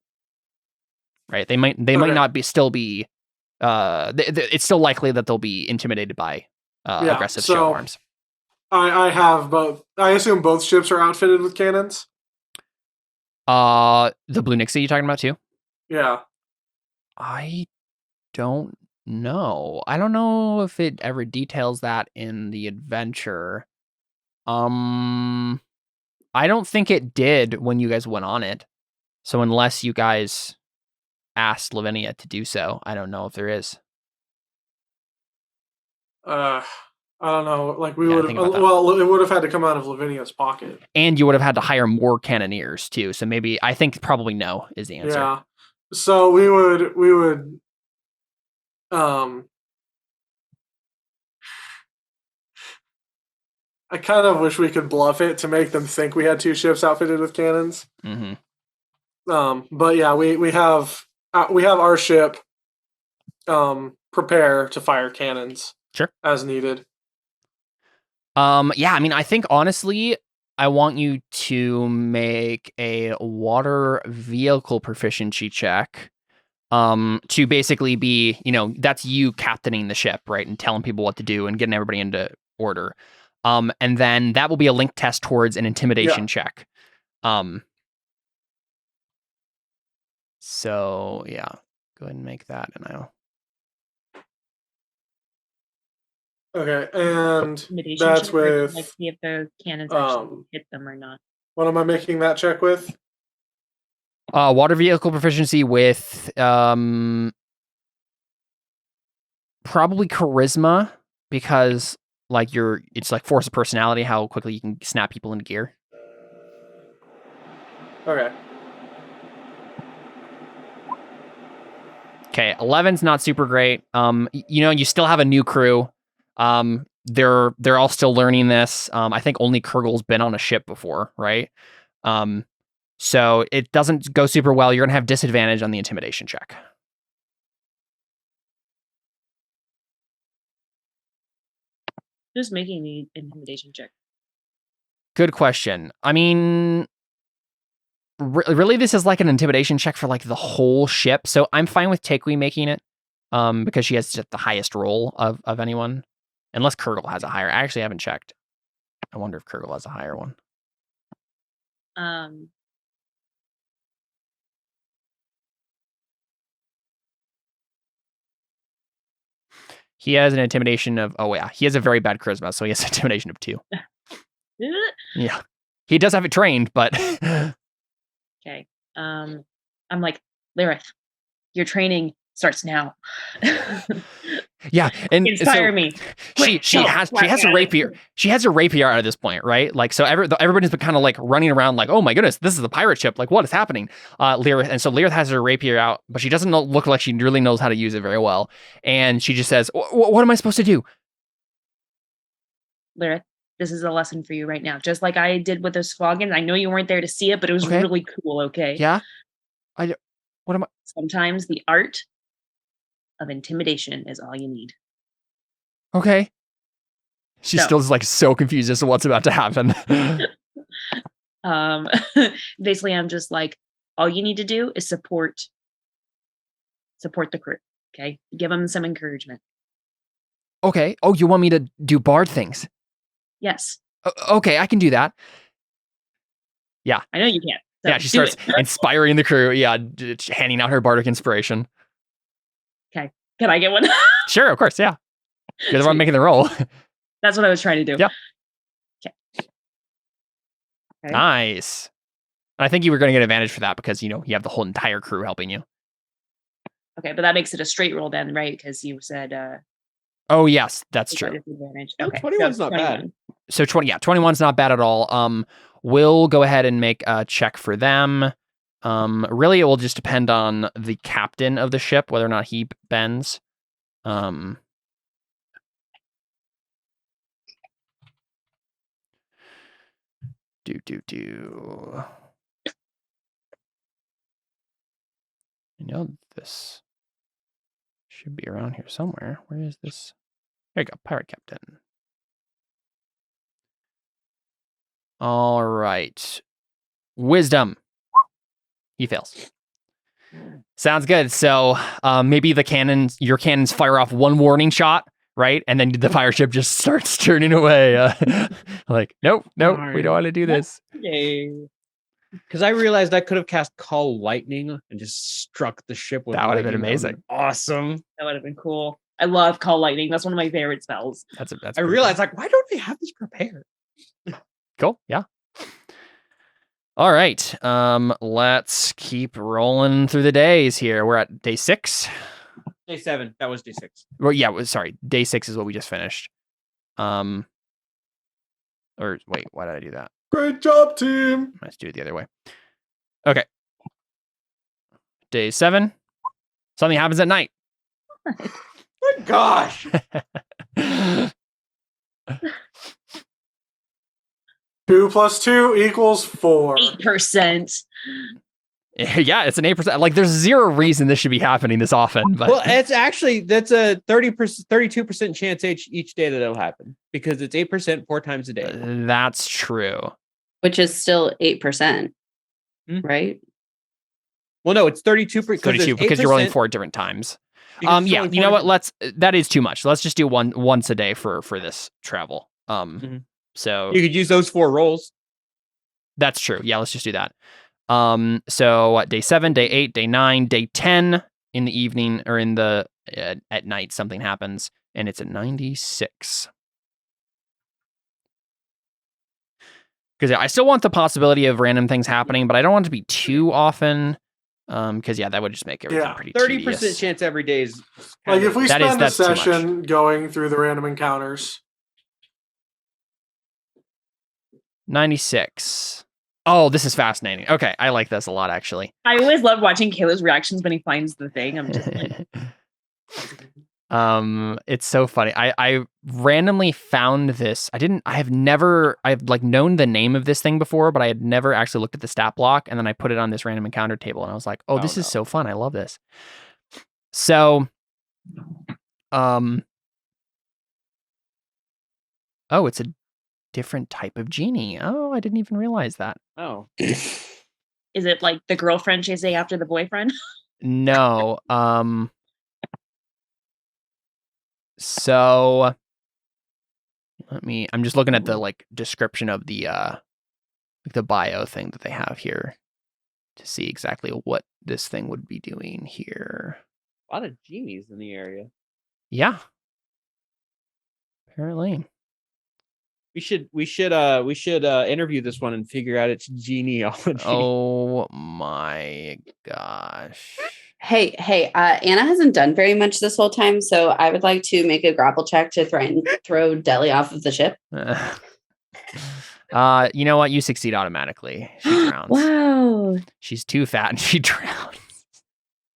right? They might not be it's still likely that they'll be intimidated by aggressive show arms. I have both. I assume both ships are outfitted with cannons. The Blue Nixie you talking about too? Yeah. I don't know. I don't know if it ever details that in the adventure. I don't think it did when you guys went on it. So unless you guys asked Lavinia to do so, I don't know if there is. I don't know. Like we would have. Well, it would have had to come out of Lavinia's pocket, and you would have had to hire more cannoneers too. So maybe I think probably no is the answer. Yeah. So we would. I kind of wish we could bluff it to make them think we had two ships outfitted with cannons. Mm-hmm. But yeah, we have our ship prepare to fire cannons. Sure. As needed. Yeah, I mean, I think honestly, I want you to make a water vehicle proficiency check. To basically be, that's you captaining the ship, right? And telling people what to do and getting everybody into order. And then that will be a link test towards an intimidation check. So yeah, go ahead and make that, and I'll. Okay, and Intimidation that's check, with. like, see if the cannons actually hit them or not. What am I making that check with? Water vehicle proficiency with probably charisma, because like it's like force of personality, how quickly you can snap people into gear. Okay. Okay, 11's not super great. You still have a new crew. They're all still learning this. I think only Kurgle's been on a ship before, right? So it doesn't go super well. You're gonna have disadvantage on the intimidation check. Who's making the intimidation check? Good question. I mean, really, this is like an intimidation check for like the whole ship. So I'm fine with Takui making it, because she has just the highest roll of anyone, unless Kurgle has a higher. I actually haven't checked. I wonder if Kurgle has a higher one. He has an intimidation of, he has a very bad charisma, so he has an intimidation of 2. Yeah. He does have it trained, but... Okay. I'm like, Lyrith, your training starts now. Yeah, and inspire me. She has a rapier. She has a rapier at this point, right? Like, so everybody's been kind of like running around, like, oh my goodness, this is the pirate ship. Like, what is happening? Lyrith has her rapier out, but she doesn't look like she really knows how to use it very well. And she just says, "What am I supposed to do?" Lyrith, this is a lesson for you right now. Just like I did with the Squaggins. I know you weren't there to see it, but it was really cool. Okay. Yeah. What am I? Sometimes the art of intimidation is all you need. Okay. She So. still is like so confused as to what's about to happen. Basically, I'm just like, all you need to do is support the crew. Okay, give them some encouragement. Okay. Oh, you want me to do bard things? Yes. Okay, I can do that. Yeah. I know you can. So Yeah, she starts inspiring the crew. Yeah, handing out her bardic inspiration. Okay. Can I get one? Sure, of course. Yeah. You're the one making the roll. That's what I was trying to do. Yeah. Okay. Nice. I think you were going to get advantage for that because, you have the whole entire crew helping you. Okay, but that makes it a straight roll then, right? Because you said... oh, yes, that's true. Okay, 21's not bad. So 21's not bad at all. We'll go ahead and make a check for them. Really, it will just depend on the captain of the ship, whether or not he bends. I know this should be around here somewhere. Where is this? There you go, pirate captain. All right. Wisdom. He fails. Sounds good. So maybe your cannons fire off one warning shot, right? And then the pirate ship just starts turning away. Like, nope, we don't want to do this. Yay. Because I realized I could have cast Call Lightning and just struck the ship with That would have been lightning. amazing. Awesome. That would have been cool. I love Call Lightning. That's one of my favorite spells. That's I realized, like, why don't we have this prepared? Cool. Yeah. All right. Let's keep rolling through the days here. We're at day 6. Day 7. That was day 6. Well, yeah. Sorry. Day 6 is what we just finished. Or wait, why did I do that? Great job, team. Let's do it the other way. Okay. Day 7. Something happens at night. My gosh. 2 plus 2 equals 4. 8%. Yeah, it's an 8%. Like, there's zero reason this should be happening this often. But Well, it's actually, that's a 32% chance each day that it'll happen because it's 8% 4 times a day. That's true. Which is still 8%, right? Well, no, it's 32%. 32 because you're rolling 4 different times. Yeah, you know what? That is too much. Let's just do once a day for this travel. So you could use those 4 rolls. That's true. Yeah, let's just do that. So day 7, day 8, day 9, day 10 in the evening or in the at night something happens and it's at 96. Because I still want the possibility of random things happening, but I don't want it to be too often. Because that would just make everything pretty 30% tedious. chance every day is like if we spend a that's too much. session going through the random encounters. 96. Oh, this is fascinating. Okay, I like this a lot actually. I always love watching Caleb's reactions when he finds the thing. I'm just like, it's so funny. I randomly found this. I've known the name of this thing before, but I had never actually looked at the stat block, and then I put it on this random encounter table and I was like, this is so fun. I love this. So it's a different type of genie. Oh, I didn't even realize that. Oh. is it like the girlfriend chasing after the boyfriend? No. So I'm just looking at the description of the the bio thing that they have here to see exactly what this thing would be doing here. A lot of genies in the area. Yeah. Apparently. We should interview this one and figure out its genealogy. Oh my gosh. Hey, Anna hasn't done very much this whole time, so I would like to make a grapple check to throw Deli off of the ship. You know what? You succeed automatically. She drowns. Wow. She's too fat and she drowns.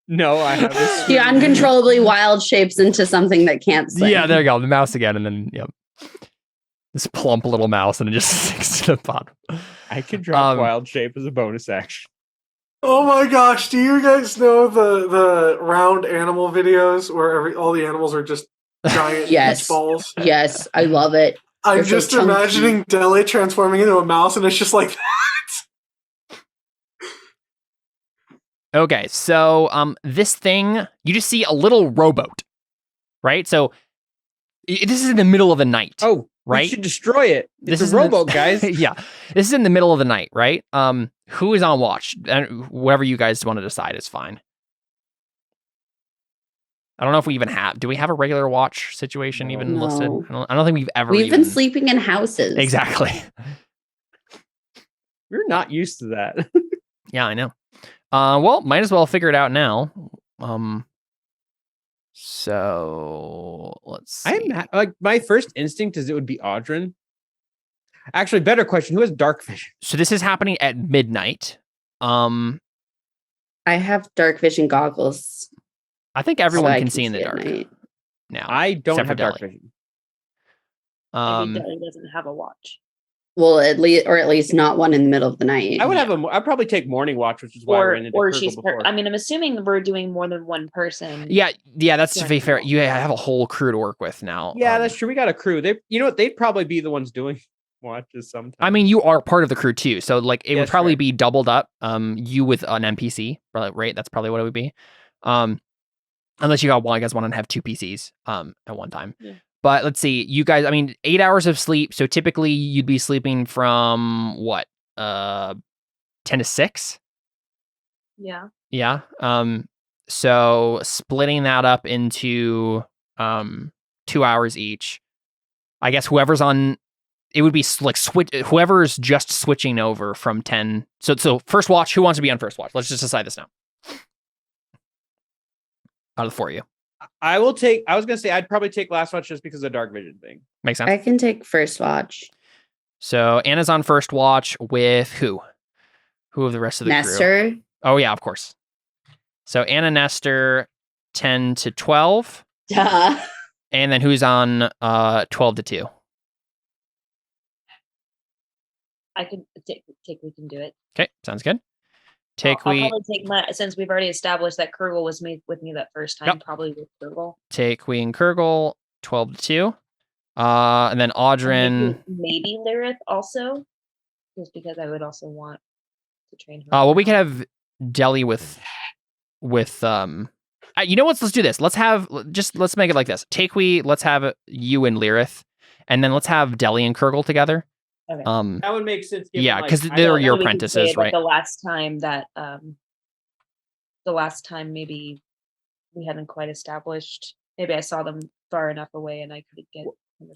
No, I haven't. She uncontrollably wild shapes into something that can't swim. Yeah, there you go. The mouse again, and then this plump little mouse, and it just sticks to the bottom. I can drop wild shape as a bonus action. Oh my gosh! Do you guys know the round animal videos where all the animals are just giant Yes. beach balls? Yes, I love it. I'm They're so just chunky. imagining Deli transforming into a mouse, and it's just like Okay, so this thing, you just see a little rowboat, right? So this is in the middle of the night. Oh, right? we should destroy it. This It's is a rowboat, guys. Yeah, this is in the middle of the night, right? Who is on watch? Whatever you guys want to decide is fine. I don't know if we even have. Do we have a regular watch situation even No. listed? I don't think we've ever. We've even... been sleeping in houses. Exactly. We're not used to that. Yeah, I know. Well, might as well figure it out now. So let's see. Like my first instinct is it would be Audrin. Actually, better question: who has dark vision? So this is happening at midnight. I have dark vision goggles. I think everyone so I can see in the at dark night. now. I don't except for have dark Deli. vision. Maybe Deli doesn't have a watch. Well, at least not one in the middle of the night. I would have I'd probably take morning watch, which is why we're in it. Or she's. I mean, I'm assuming we're doing more than one person. Yeah, that's to be Right. fair. You have a whole crew to work with now. Yeah, that's true. We got a crew. They'd probably be the ones doing watches sometimes. I mean, you are part of the crew too, so like it would Yes, probably right. be doubled up. You with an NPC, right? That's probably what it would be. Unless you guys want to have two PCs at one time. Yeah. But let's see, you guys. I mean, 8 hours of sleep. So typically you'd be sleeping from what, 10 to 6. Yeah. Yeah. So splitting that up into 2 hours each. I guess whoever's on, it would be like whoever's just switching over from 10. So first watch. Who wants to be on first watch? Let's just decide this now. Out of the 4 of you, I will take. I was gonna say I'd probably take last watch just because of the dark vision thing. makes sense. I can take first watch. So Anna's on first watch with who? Who of the rest of the crew? Nestor. Oh yeah, of course. So Anna, Nestor, 10 to 12, Duh. and then who's on 12 to 2? I could take. We can do it. Okay, sounds good. I'll probably take since we've already established that Kurgle was with me that first time. Yep. Probably with Kurgle. Take and Kurgle, 12 to 2. And then Audrin. Maybe Lyrith also, just because I would also want to train her. Well, we could have Deli with you know what? Let's do this. Let's make it like this. Let's have you and Lyrith, and then let's have Deli and Kurgle together. Okay. That would make sense. Yeah, because they're your apprentices, right? The last time maybe we hadn't quite established. Maybe I saw them far enough away and I couldn't get.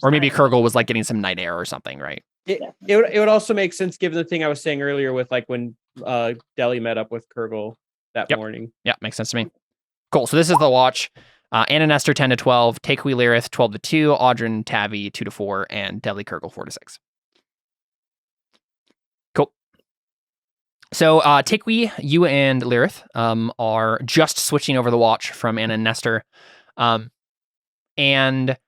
Or maybe Kurgle was like getting some night air or something, right? It would also make sense given the thing I was saying earlier with like when Deli met up with Kurgle that morning. Yeah, makes sense to me. Cool. So this is the watch. Anna, Nestor, 10 to 12. Takui, Lyrith, 12 to 2. Audrin, Tavi, 2 to 4. And Deli, Kurgle, 4 to 6. Cool. So Takui, you and Lyrith are just switching over the watch from Anna and Nestor. And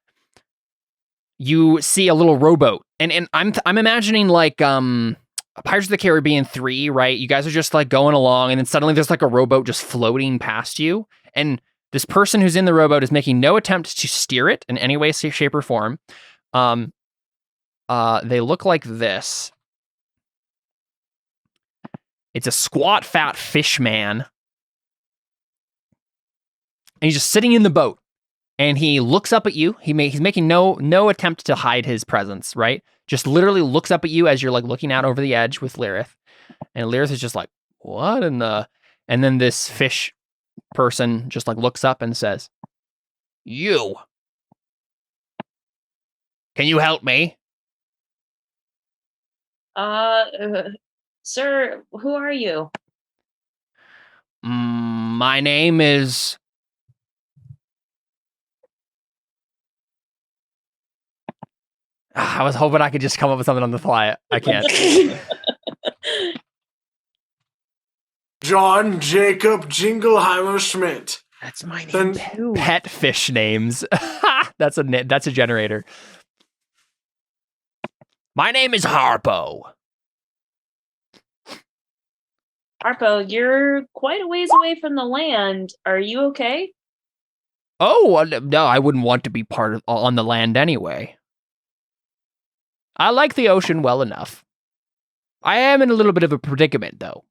you see a little rowboat. And I'm imagining like Pirates of the Caribbean 3, right? You guys are just like going along, and then suddenly there's like a rowboat just floating past you. And this person who's in the rowboat is making no attempt to steer it in any way, shape, or form. They look like this. It's a squat, fat fish man. And he's just sitting in the boat. And he looks up at you. He's making no attempt to hide his presence, right? Just literally looks up at you as you're like looking out over the edge with Lyrith. And Lyrith is just like, what in the... And then this fish person just like looks up and says, you. Can you help me? Sir, who are you? My name is... I was hoping I could just come up with something on the fly. I can't. John Jacob Jingleheimer Schmidt. That's my name too. Pet fish names. That's a generator. My name is Harpo. Harpo, you're quite a ways away from the land. Are you okay? Oh, no, I wouldn't want to be part of on the land anyway. I like the ocean well enough. I am in a little bit of a predicament, though.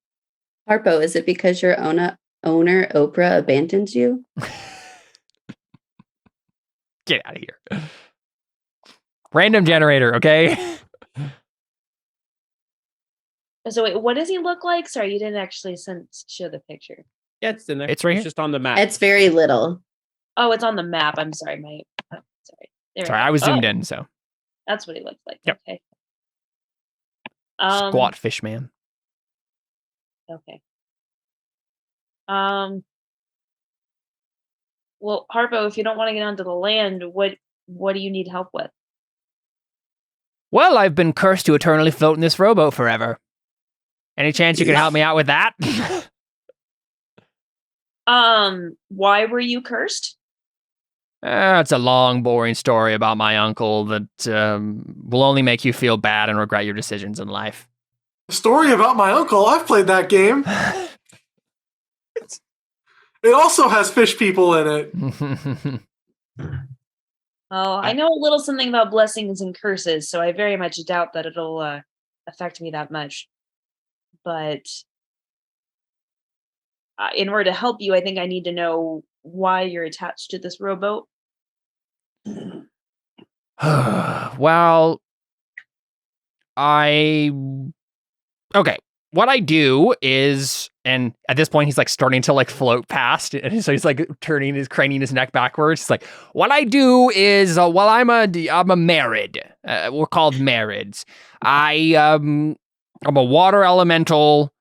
Harpo, is it because your owner Oprah abandoned you? Get out of here. Random generator, okay? So wait, what does he look like? Sorry, you didn't actually show the picture. Yeah, it's in there. It's right here. Just on the map. It's very little. Oh, it's on the map. I'm sorry, sorry. There we Sorry, go. I was zoomed Oh, in, so. That's what he looks like. Yep. Okay. Squat fish man. Okay. Well, Harpo, if you don't want to get onto the land, what do you need help with? Well, I've been cursed to eternally float in this rowboat forever. Any chance you can help me out with that? Why were you cursed? It's a long, boring story about my uncle that will only make you feel bad and regret your decisions in life. A story about my uncle. I've played that game. It also has fish people in it. Oh, I know a little something about blessings and curses, so I very much doubt that it'll affect me that much. But in order to help you, I think I need to know why you're attached to this rowboat. Well, okay. What I do is, and at this point he's like starting to like float past, and so he's like craning his neck backwards. It's like, what I do is, well, I'm a marid. We're called marids. I'm a water elemental,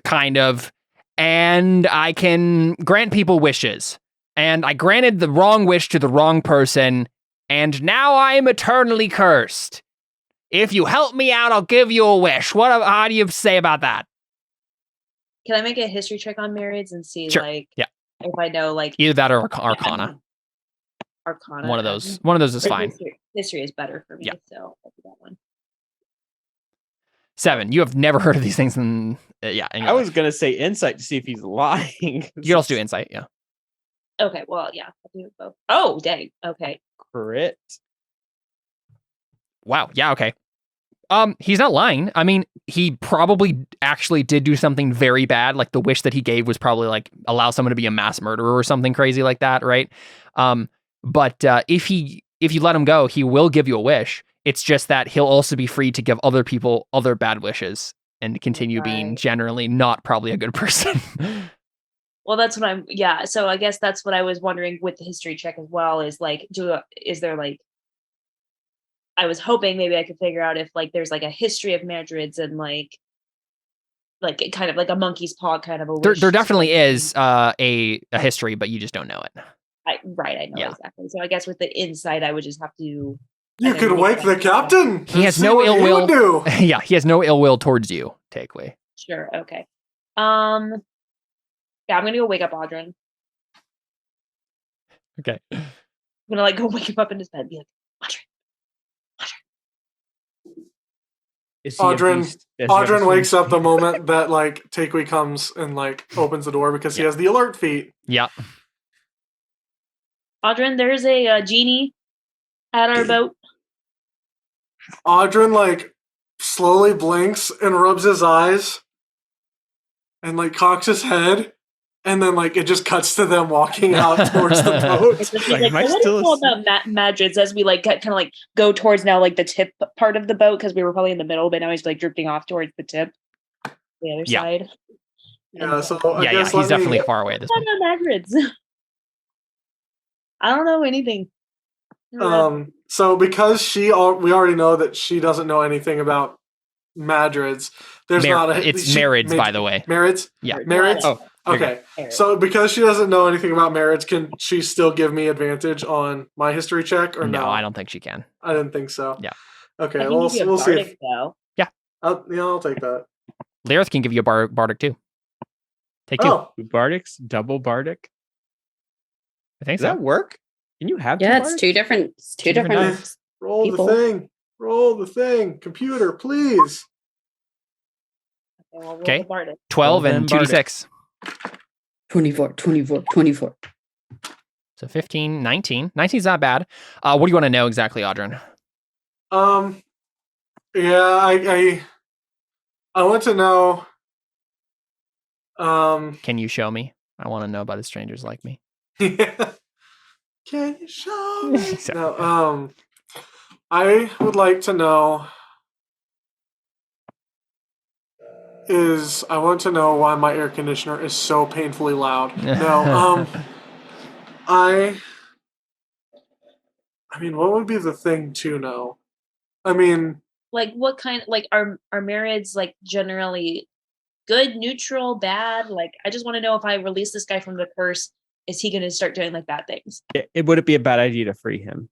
kind of, and I can grant people wishes. And I granted the wrong wish to the wrong person, and now I am eternally cursed. If you help me out, I'll give you a wish. How do you say about that? Can I make a history check on marrieds and see, Sure. like, Yeah. if I know, like, Either that or Arcana. Arcana? One of those. One of those is fine. History is better for me, Yeah. so I'll do that one. 7. You have never heard of these things in I was going to say insight to see if he's lying. You can also do insight, yeah. Okay, well, yeah, I'll do both. Oh, dang. Okay. Crit. Wow. Yeah. Okay. He's not lying. I mean, he probably actually did do something very bad. Like the wish that he gave was probably like allow someone to be a mass murderer or something crazy like that, right? But if you let him go, he will give you a wish. It's just that he'll also be free to give other people other bad wishes and continue being generally not probably a good person. Well, that's what yeah. So I guess that's what I was wondering with the history check as well, is like, is there like, I was hoping maybe I could figure out if like there's like a history of Madrids and like kind of like a monkey's paw kind of a wish. There definitely is a history, but you just don't know it. I know exactly. So I guess with the insight, I would just have to. You could wake the captain. He has no ill will. Yeah, he has no ill will towards you. Take away. Sure. Okay. Yeah, I'm gonna go wake up Audrin. Okay. I'm gonna like go wake him up in his bed and be like, Audrin wakes up the moment that like Takeway comes and like opens the door because he has the alert feat. Yeah. Audrin, there's a genie at our boat. Audrin like slowly blinks and rubs his eyes and like cocks his head, and then like it just cuts to them walking out towards the boat. What do you know about Madrids as we like kind of like go towards now like the tip part of the boat, because we were probably in the middle, but now he's like drifting off towards the tip, the other side. Yeah, so I guess he's definitely far away at this point. Madrids. I don't know anything. So because we already know that she doesn't know anything about Madrids. There's it's Marids, by the way. Marids? Yeah. Marids? Oh, okay. So because she doesn't know anything about Marids, can she still give me advantage on my history check or no? No, I don't think she can. I didn't think so. Yeah. Okay, we'll see. Yeah. I'll take that. Lyrith can give you a Bardic too. Take 2. Oh. Bardics? Double Bardic? I think Does that work? Can you have it's two different Roll people. the thing. Roll the thing. Computer, please. And we'll roll Okay. the Bardic. 12 Well, and then 2d6. 24, 24, 24. So 15, 19. 19's not bad. What do you want to know exactly, Audrin? Yeah, I want to know. Can you show me? I want to know about the strangers like me. Yeah. Can you show me? Sorry. No, I would like to know I want to know why my air conditioner is so painfully loud. No, I mean, what would be the thing to know? I mean, Like what kind? Like are Marids like generally good, neutral, bad? Like I just want to know if I release this guy from the curse, is he going to start doing like bad things? It would it be a bad idea to free him?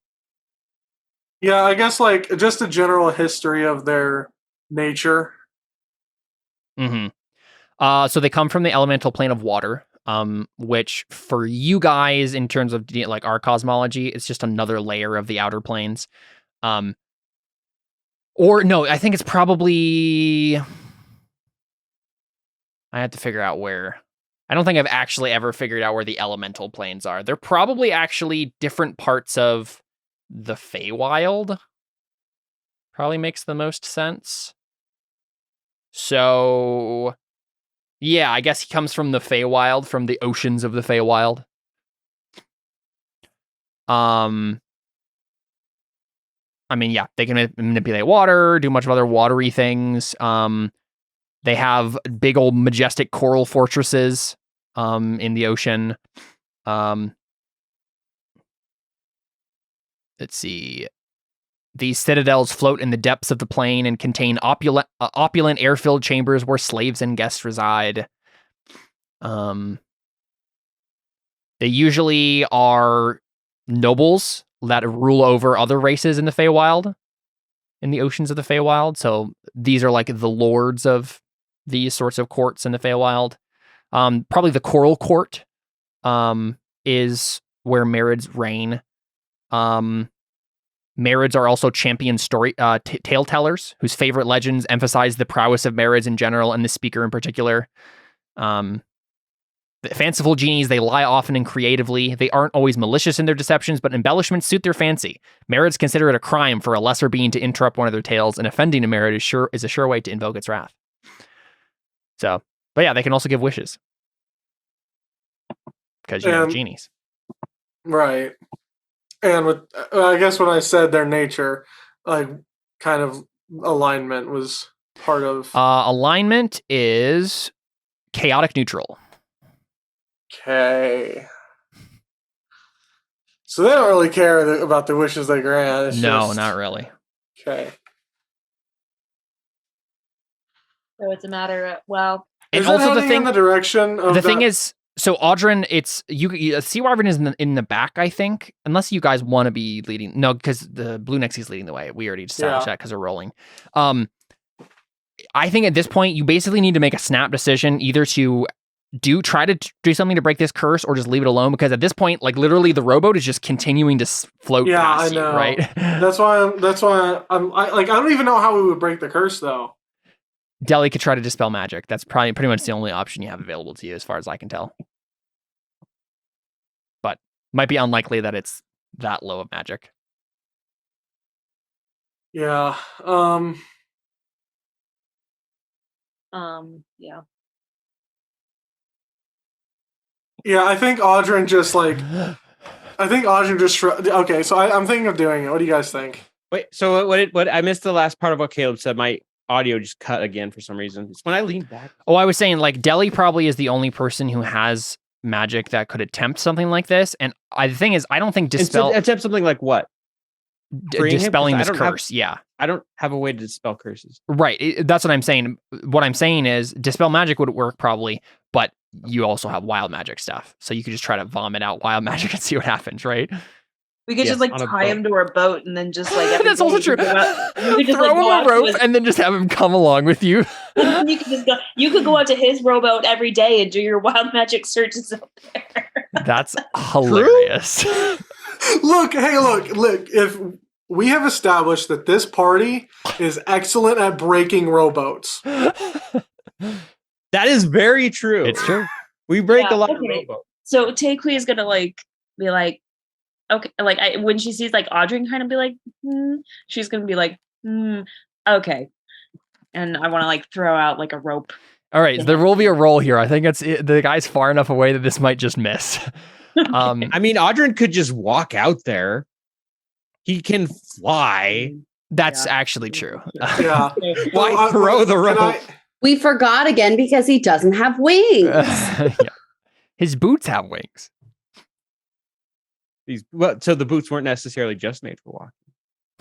yeah, I guess like just a general history of their nature. Mm-hmm. So they come from the elemental plane of water, which for you guys, in terms of like our cosmology, it's just another layer of the outer planes. Or no, I think it's probably. I have to figure out where. I don't think I've actually ever figured out where the elemental planes are. They're probably actually different parts of the Feywild. Probably makes the most sense. So, yeah, I guess he comes from the Feywild, from the oceans of the Feywild. I mean, yeah, they can manipulate water, do much of other watery things. They have big old majestic coral fortresses in the ocean. Let's see. These citadels float in the depths of the plain and contain opulent air-filled chambers where slaves and guests reside. They usually are nobles that rule over other races in the Feywild, in the oceans of the Feywild. So these are like the lords of these sorts of courts in the Feywild. Probably the Coral Court is where Marids reign. Marids are also champion story tale tellers whose favorite legends emphasize the prowess of Marids in general and the speaker in particular. The fanciful genies, they lie often and creatively. They aren't always malicious in their deceptions, but embellishments suit their fancy. Marids consider it a crime for a lesser being to interrupt one of their tales, and offending a Marid is a sure way to invoke its wrath. So, but yeah, they can also give wishes. Because, you know, genies. Right. And with, I guess when I said their nature, like, kind of alignment was part of... alignment is chaotic neutral. Okay. So they don't really care about the wishes they grant. It's no, not really. Okay. So it's a matter of, well... And Is also the thing in the direction of the thing is, so Audrin, it's Sea Wyvern is in the back, I think, unless you guys want to be leading. No, because the Blue Nexie's leading the way. We already established that because we're rolling. I think at this point you basically need to make a snap decision, either to try to do something to break this curse, or just leave it alone. Because at this point, like literally, the rowboat is just continuing to float past you, right? That's why I don't even know how we would break the curse though. Deli could try to dispel magic. That's probably pretty much the only option you have available to you, as far as I can tell. But might be unlikely that it's that low of magic. Yeah. Yeah. Yeah, I think Audrin just okay, so I'm thinking of doing it. What do you guys think? Wait, so what I missed the last part of what Caleb said. My audio just cut again for some reason. It's when I leaned back. Oh, I was saying, like, Deli probably is the only person who has magic that could attempt something like this. And the thing is, I don't think attempt something like what? Dispelling this curse. Yeah. I don't have a way to dispel curses. Right. That's what I'm saying. What I'm saying is dispel magic would work probably, but you also have wild magic stuff. So you could just try to vomit out wild magic and see what happens, right? We could just like tie him to a boat and then just like... That's also true. You could just throw him a rope and then just have him come along with you. You could go out to his rowboat every day and do your wild magic searches out there. That's hilarious. Look, if we have established that this party is excellent at breaking rowboats. That is very true. It's true. We break Yeah, a lot of okay. rowboats. So Takui is gonna like be like, okay, like when she sees like Audrey kind of be like, she's gonna be like, okay, and I want to like throw out like a rope. All right, there will be a roll here. I think the guy's far enough away that this might just miss. I mean, Audrey could just walk out there. He can fly. That's actually true. Yeah. Why throw the rope? We forgot again because he doesn't have wings. Yeah. His boots have wings. So the boots weren't necessarily just made for walking.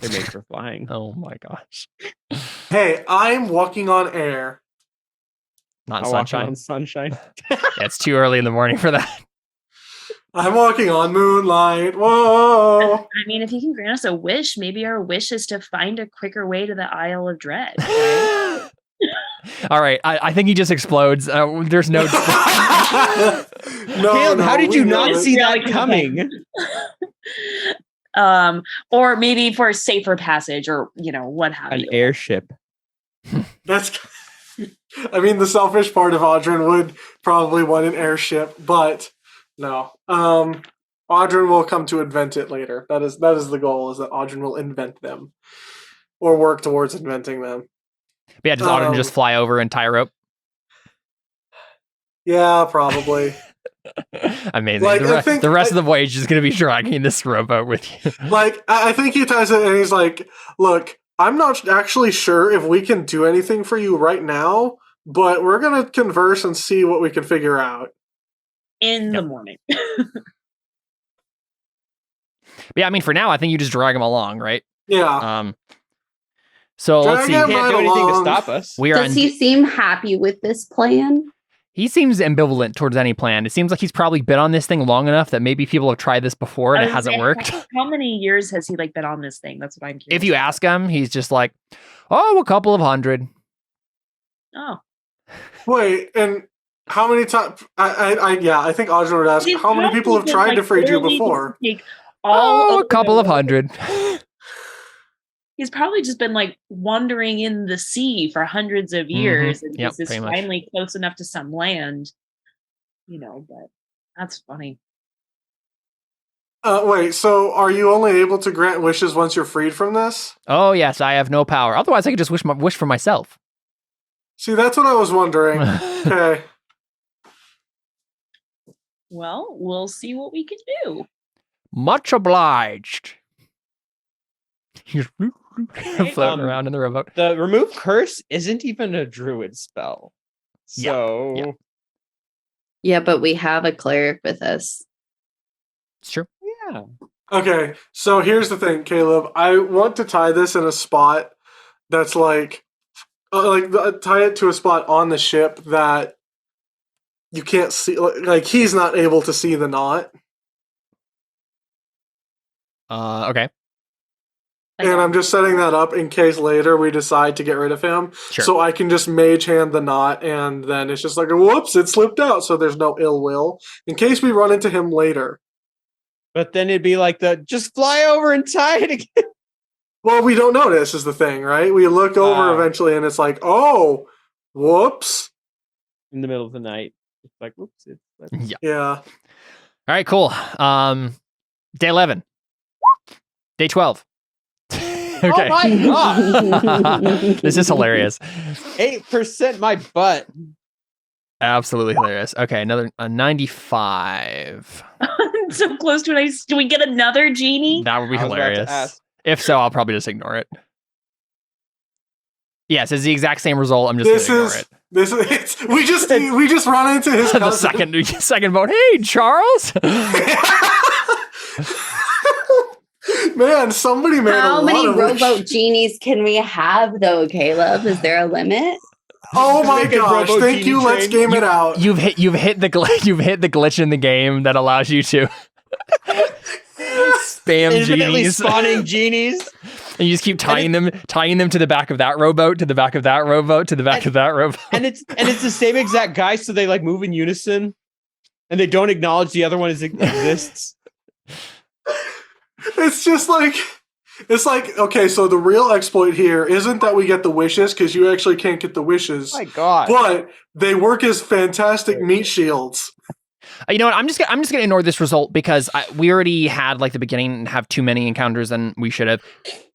They're made for flying. Oh my gosh. Hey, I'm walking on air. Not I'll walk sunshine. on sunshine. Yeah, it's too early in the morning for that. I'm walking on moonlight. Whoa. I mean, if he can grant us a wish, maybe our wish is to find a quicker way to the Isle of Dread. Right? All right, I think he just explodes. There's no. Caleb, how did you not see that coming? Or maybe for a safer passage, or what have An you. airship. That's. I mean, the selfish part of Audrey would probably want an airship, but no. Audrey will come to invent it later. That is the goal. Is that Audrey will invent them, or work towards inventing them. But yeah, does Audrey just fly over and tie a rope? Yeah, probably. Amazing. Like, the rest of the voyage is going to be dragging this rope out with you. Like, I think he ties it and he's like, look, I'm not actually sure if we can do anything for you right now, but we're going to converse and see what we can figure out. In the morning. But yeah, I mean, for now, I think you just drag him along, right? Yeah. So let's see. Drag He him can't do right anything to along. stop us. We are Does he seem happy with this plan? He seems ambivalent towards any plan. It seems like he's probably been on this thing long enough that maybe people have tried this before and it hasn't worked. How many years has he been on this thing? That's what I'm curious. If you ask him, he's just like, a couple of hundred. Oh. Wait, and how many times? I think Audrey would ask, how many people have tried to free you before? A couple of hundred. He's probably just been wandering in the sea for hundreds of years, and Yep, this is finally close enough to some land. But that's funny. Wait, so are you only able to grant wishes once you're freed from this? Oh yes, I have no power. Otherwise, I could just wish for myself. See, that's what I was wondering. Okay. Well, we'll see what we can do. Much obliged. He's floating around in the rowboat. The remove curse isn't even a druid spell. So Yeah, but we have a cleric with us. It's true. yeah. Okay, so here's the thing, Caleb. I want to tie this in a spot that's tie it to a spot on the ship that you can't see. Like he's not able to see the knot. Okay. And I'm just setting that up in case later we decide to get rid of him. Sure. So I can just mage hand the knot, and then it's just like, whoops, it slipped out. So there's no ill will in case we run into him later. But then it'd be like just fly over and tie it again. Well, we don't notice is the thing, right? We look over eventually, and it's like, oh, whoops. In the middle of the night. It's like, whoops. Yeah. All right, cool. Day 11. Day 12. Okay. Oh my god! This is hilarious. 8% my butt. Absolutely hilarious. Okay, another 95. So close to an Do we get another genie? That would be I was about to hilarious. ask. If so, I'll probably just ignore it. Yes, it's the exact same result. I'm just going to ignore it. We just run into his The cousin. second vote. Hey, Charles. Man, somebody made How a many lot of rowboat genies can we have, though, Caleb? Is there a limit? Oh my Make a gosh! Robo Thank Genie you. Let's train. game it out. You've hit the glitch in the game that allows you to spam Infinitely genies. spawning genies. And you just keep tying them to the back of that rowboat, to the back of that rowboat, to the back of that rowboat. And it's the same exact guy, so they move in unison, and they don't acknowledge the other one exists. It's just like It's like, okay, so the real exploit here isn't that we get the wishes, because you actually can't get the wishes. My God. But they work as fantastic meat shields. You know what? I'm just gonna ignore this result because we already had like the beginning and have too many encounters than we should have.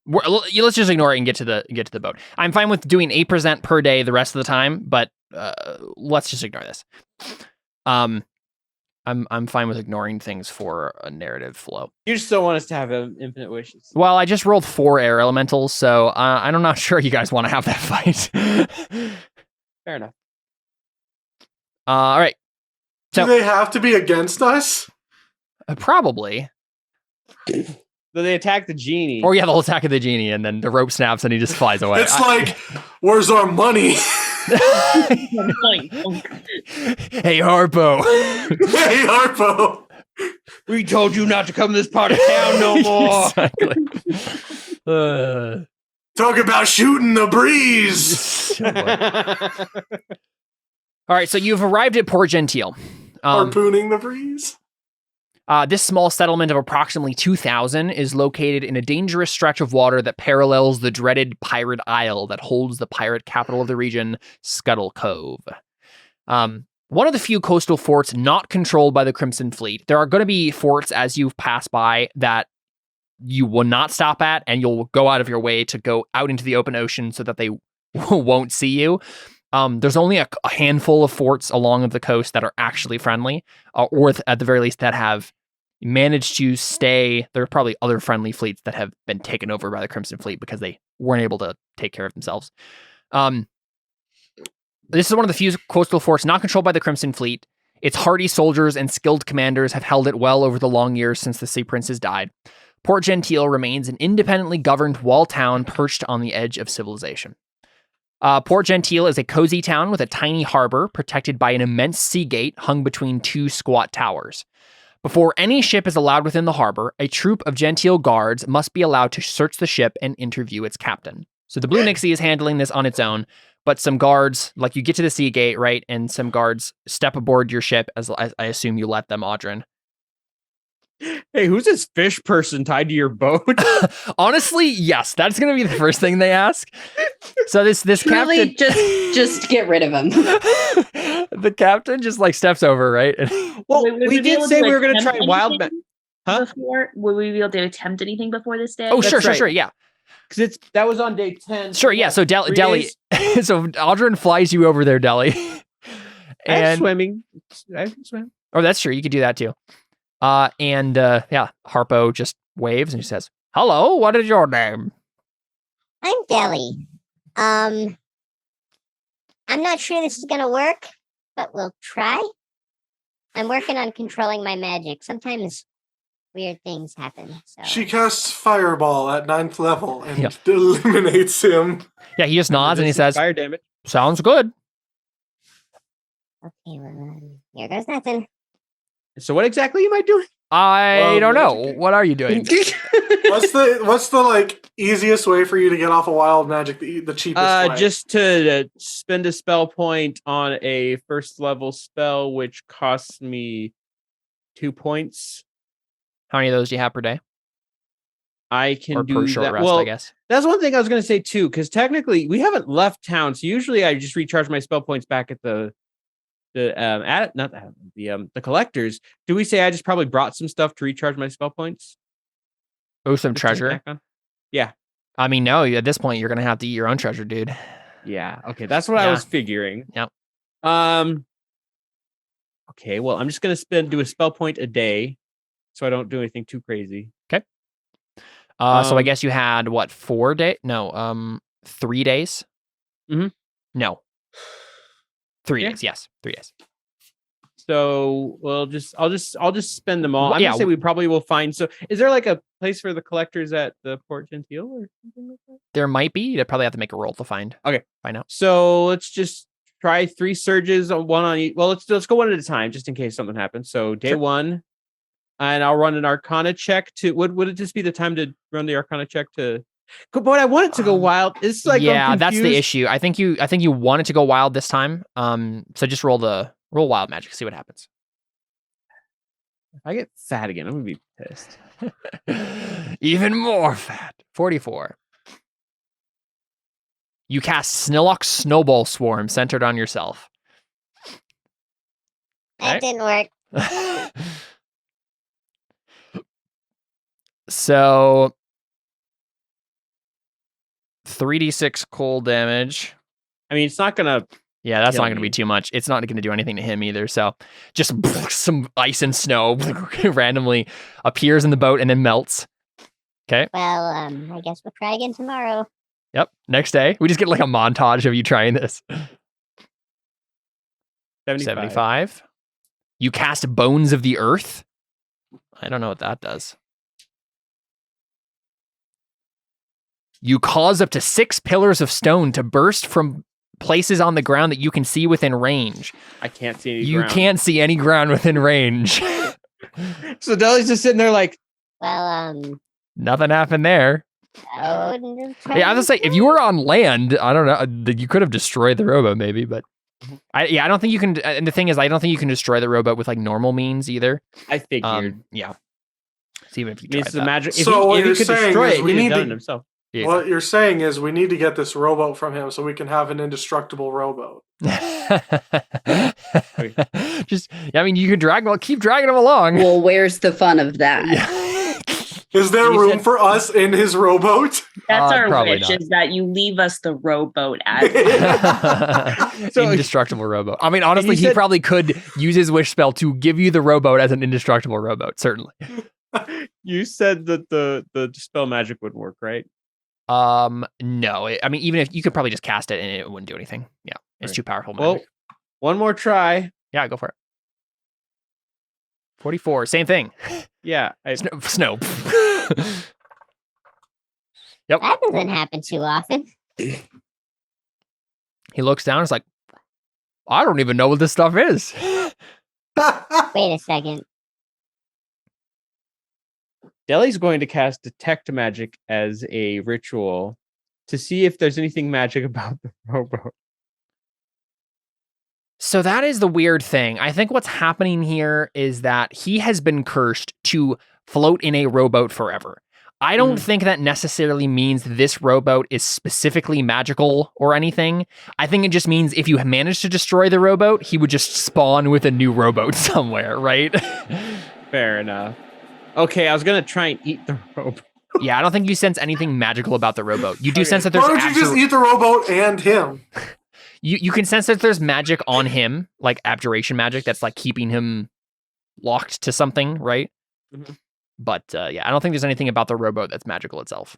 Let's just ignore it and get to the boat. I'm fine with doing 8% per day the rest of the time, but let's just ignore this. I'm fine with ignoring things for a narrative flow. You just don't want us to have infinite wishes. Well, I just rolled 4 air elementals, so I'm not sure you guys want to have that fight. Fair enough. All right. So, Do they have to be against us? Probably. So they attack the genie. Or yeah, they'll attack of the genie, and then the rope snaps and he just flies away. It's like, where's our money? Hey, Harpo. Hey, Harpo. We told you not to come to this part of town no more. Exactly. Talk about shooting the breeze. All right, so you've arrived at Port Gentil. Harpooning the breeze. This small settlement of approximately 2,000 is located in a dangerous stretch of water that parallels the dreaded pirate isle that holds the pirate capital of the region, Scuttle Cove. One of the few coastal forts not controlled by the Crimson Fleet. There are going to be forts as you pass by that you will not stop at, and you'll go out of your way to go out into the open ocean so that they won't see you. There's only a handful of forts along the coast that are actually friendly, or at the very least that have managed to stay. There are probably other friendly fleets that have been taken over by the Crimson Fleet because they weren't able to take care of themselves. This is one of the few coastal forts not controlled by the Crimson Fleet. Its hardy soldiers and skilled commanders have held it well over the long years since the Sea Princes died. Port Gentil remains an independently governed walled town perched on the edge of civilization. Port Gentil is a cozy town with a tiny harbor protected by an immense sea gate hung between 2 squat towers. Before any ship is allowed within the harbor, a troop of Gentil guards must be allowed to search the ship and interview its captain. So the Blue Nixie is handling this on its own, but some guards, like you get to the sea gate, right, and some guards step aboard your ship, as I assume you let them, Audrin. Hey, who's this fish person tied to your boat? Honestly, yes, that's going to be the first thing they ask. So this Really, captain, just get rid of him. the captain just like steps over, right? Well, Would we be did able say to we were going to attempt try wild. anything Huh? Before, would we be able to attempt anything before this day? Oh, sure, That's right. yeah. Because that was on day 10. Sure, yeah. So Deli, 3 days? so Audrin flies you over there, Deli. And swimming. I can swim. Oh, that's true. You could do that too. Yeah, Harpo just waves and he says, "Hello, what is your name?" I'm Deli. I'm not sure this is gonna work, but we'll try. I'm working on controlling my magic. Sometimes weird things happen. So She casts Fireball at 9th level and eliminates him. Yeah, he just nods and he says, Fire damage. "Sounds good." okay, well, here goes nothing. So what exactly am I doing? I don't know. magic. What are you doing? What's the like easiest way for you to get off a wild magic? The cheapest way. Just to spend a spell point on a first level spell, which costs me 2 points. How many of those do you have per day? I can Or do per short that. rest, Well, I guess. that's one thing I was going to say too, because technically we haven't left town, so usually I just recharge my spell points back at the collectors. Do we say I just probably brought some stuff to recharge my spell points? Oh, some Just to treasure. back on? Yeah. I mean, no. At this point, you're gonna have to eat your own treasure, dude. Yeah. Okay, that's what I Yeah. was figuring. Yep. Okay. Well, I'm just gonna do a spell point a day, so I don't do anything too crazy. So I guess you had what, 4 days? No, 3 days. Mhm. No, 3 Yeah. days. Yes, 3 days. So I'll just spend them all. Well, I'm yeah, gonna say we probably will find. So is there like a place for the collectors at the Port Gentil or something like that? There might be. You'd probably have to make a roll to find. Okay. Find out. So let's just try 3 surges, one on each. Well, let's go one at a time, just in case something happens. So day Sure. 1, and I'll run an Arcana check to. Would it just be the time to run the Arcana check to? But I want it to go wild. It's like yeah, I'm that's the confused. issue. I think you want it to go wild this time. So just roll wild magic, see what happens. If I get fat again, I'm gonna be pissed. Even more fat. 44. You cast Snillock's Snowball Swarm centered on yourself. That didn't work. So 3d6 cold damage. I mean, it's not gonna. Yeah, that's Kill not going to me. be too much. It's not going to do anything to him either. So just some ice and snow randomly appears in the boat and then melts. Okay. Well, I guess we'll try again tomorrow. Yep. Next day, we just get like a montage of you trying this. 75. You cast Bones of the Earth. I don't know what that does. You cause up to 6 pillars of stone to burst from places on the ground that you can see within range. I can't see any You ground. can't see any ground within range. So Deli's just sitting there like, Well, Nothing happened there. oh, Yeah, I was gonna say, if you were on land, I don't know, you could have destroyed the rowboat maybe, but I don't think you can. And the thing is, I don't think you can destroy the rowboat with like normal means either. I figured. Yeah. So even if you I mean, tried it's the that. magic. If So what he you're could saying destroy is it, we he'd have need done to- it himself. Yeah. What you're saying is we need to get this rowboat from him so we can have an indestructible rowboat. Just, I mean, you can keep dragging him along. Well, where's the fun of that? Is there You room said- for us in his rowboat? That's our probably wish not. is that you leave us the rowboat as So- Indestructible rowboat. I mean, honestly, you he said- probably could use his wish spell to give you the rowboat as an indestructible rowboat. Certainly. You said that the dispel magic wouldn't work, right? No. I mean, even if you could probably just cast it and it wouldn't do anything. Yeah, it's Right. too powerful. Well, Magic. one more try. Yeah, go for it. 44. Same thing. Yeah. Snow. Yep. that doesn't happen too often. He looks down. It's like, I don't even know what this stuff is. Wait a second. Deli's going to cast detect magic as a ritual to see if there's anything magic about the rowboat. So that is the weird thing. I think what's happening here is that he has been cursed to float in a rowboat forever. I don't think that necessarily means this rowboat is specifically magical or anything. I think it just means if you manage to destroy the rowboat, he would just spawn with a new rowboat somewhere, right? Fair enough. Okay, I was gonna try and eat the rowboat. Yeah, I don't think you sense anything magical about the rowboat. You do sense that there's Why don't you just eat the rowboat and him? You can sense that there's magic on him, like abjuration magic that's like keeping him locked to something, right? Mhm. But yeah, I don't think there's anything about the rowboat that's magical itself.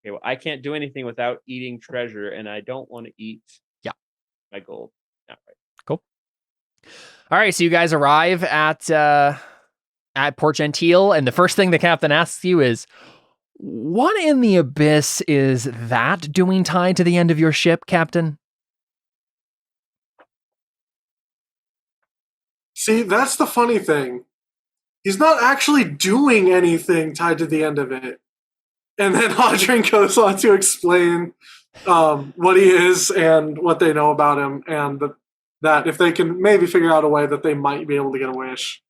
Okay, well, I can't do anything without eating treasure, and I don't want to eat. Yeah. My gold. Not right. All right, so you guys arrive at Port Gentil, and the first thing the captain asks you is, "What in the abyss is that doing tied to the end of your ship, Captain?" See, that's the funny thing. He's not actually doing anything tied to the end of it. And then Audrey goes on to explain what he is and what they know about him, and that if they can maybe figure out a way that they might be able to get a wish.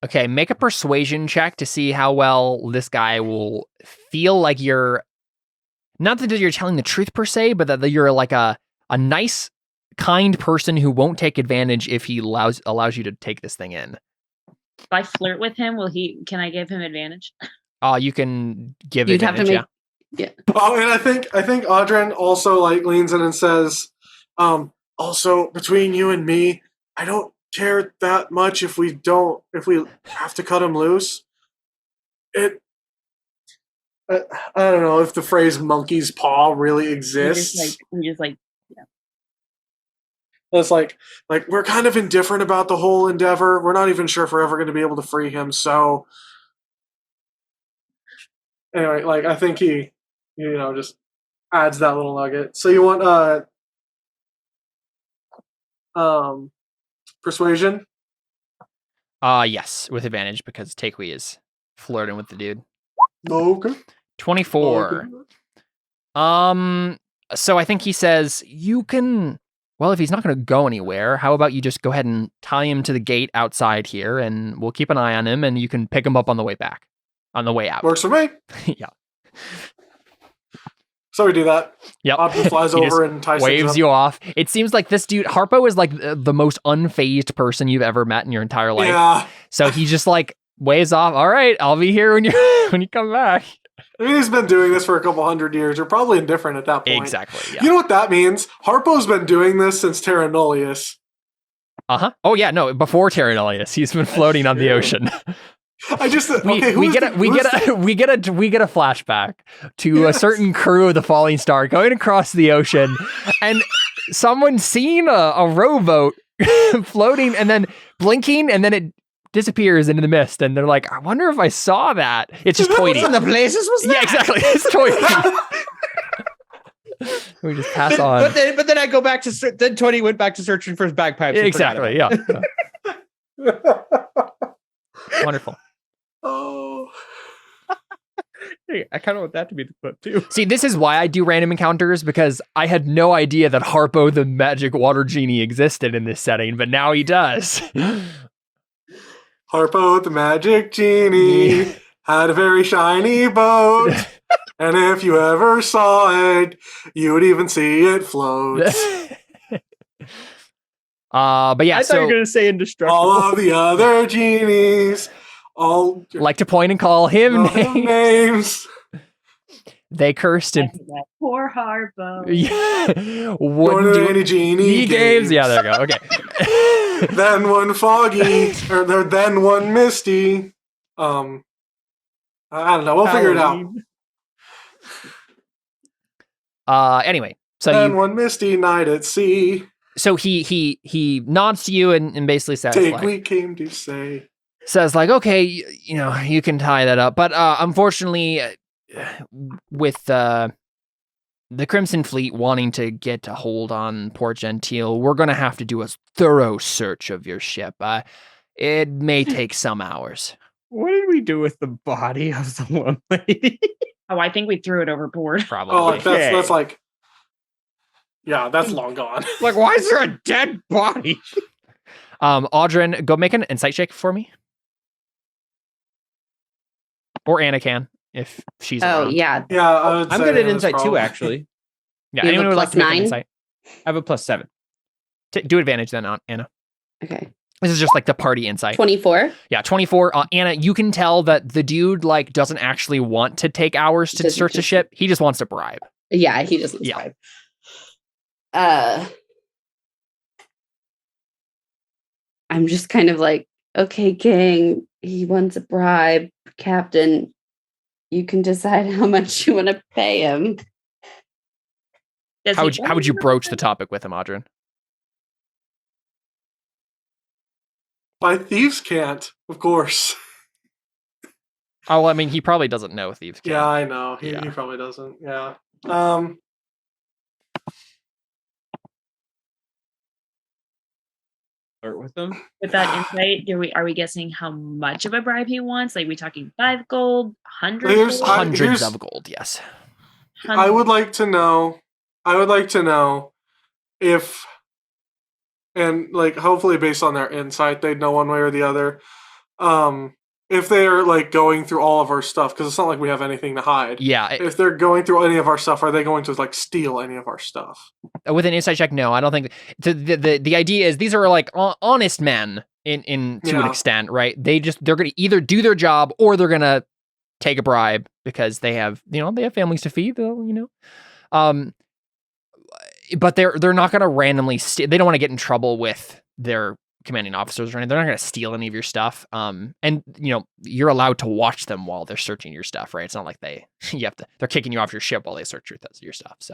Okay, make a persuasion check to see how well this guy will feel like you're, not that you're telling the truth per se, but that you're like a nice, kind person who won't take advantage if he allows you to take this thing in. if I flirt with him, can I give him advantage? You can give You'd have to advantage, make. Oh, and I think Audrey also like leans in and says, also between you and me, I don't care that much if we have to cut him loose. I don't know if the phrase monkey's paw really exists. We just like It's like we're kind of indifferent about the whole endeavor. We're not even sure if we're ever going to be able to free him. So anyway, like I think he, just adds that little nugget. So you want persuasion? Yes, with advantage because Takui is flirting with the dude. Okay. 24. So I think he says, you can well, if he's not going to go anywhere, how about you just go ahead and tie him to the gate outside here, and we'll keep an eye on him, and you can pick him up on the way back, on the way out. Works for me. Yeah. So we do that. Yep. Option flies He just over and ties waves things up. you off. It seems like this dude, Harpo, is like the most unfazed person you've ever met in your entire life. Yeah. So he just like waves off. All right, I'll be here when you when you come back. I mean, he's been doing this for a couple hundred years. You're probably indifferent at that point. Exactly. Yeah. You know what that means? Harpo's been doing this since Terra Nullius. Oh yeah, no, before Terra Nullius, he's been floating on the ocean. I just we get a flashback to a certain crew of the Falling Star going across the ocean, and someone's seen a rowboat floating and then blinking, and then it disappears into the mist, and they're like, I wonder if I saw that. It's just Toity. What in the places was that? Yeah, exactly. It's Toity. We just pass on. But then I go back to then Tony went back to searching for his bagpipes. and Exactly. forgot Yeah. Wonderful. Oh. about it. I kind of want that to be the clip too. See, this is why I do random encounters, because I had no idea that Harpo the magic water genie existed in this setting, but now he does. Harpo the magic genie had a very shiny boat. And if you ever saw it, you would even see it float. But yeah, I thought you were going to say indestructible. All of the other genies, all like to point and call him names. They cursed him. Poor Harpo. Yeah. Wouldn't do any genie games. Yeah, there you go. Okay. Then one foggy, or then one misty. I don't know. We'll figure it out. Anyway, so then one misty night at sea. So he nods to you and basically says, Take like, we came to say. Says like, okay, you know, you can tie that up, but unfortunately, with the Crimson Fleet wanting to get a hold on Port Gentil, we're gonna have to do a thorough search of your ship. It may take some hours. What did we do with the body of the one lady? Oh, I think we threw it overboard. Probably. Oh, that's like, yeah, that's long gone. Like, why is there a dead body? Audrin, go make an insight check for me. Or Anna can, if she's around. Yeah. Yeah, I would I'm say good at that's insight too, probably- actually. Yeah, You have anyone a would like to make an +9? insight? I have a +7. Do advantage then, Anna. Okay. This is just like the party insight. 24. Yeah, 24. Anna, you can tell that the dude like doesn't actually want to take hours to Doesn't search the just- ship. He just wants to bribe. Yeah, he doesn't Yeah. survive. I'm just kind of like, okay, gang, he wants a bribe. Captain, you can decide how much you want to pay him. Does How he would you only broach have the topic with him, Audrin? My thieves can't, of course. Oh, well, I mean, he probably doesn't know thieves. Can. Yeah, I know. He Yeah. probably doesn't. Yeah. Start with them. With that insight, are we guessing how much of a bribe he wants? Like, we talking 5 gold, 100 Here's- gold? I- Hundreds of gold, yes. I would like to know. If, and like hopefully based on their insight, they'd know one way or the other. If they're like going through all of our stuff, because it's not like we have anything to hide. Yeah, If they're going through any of our stuff, are they going to like steal any of our stuff? with an insight check, no, I don't think. The idea is these are like honest men in to an Yeah. extent, right? They're going to either do their job or they're going to take a bribe because they have families to feed, though, but they're not going to randomly they don't want to get in trouble with their commanding officers or anything. They're not going to steal any of your stuff. And you're allowed to watch them while they're searching your stuff, right? It's not like they're kicking you off your ship while they search your stuff. So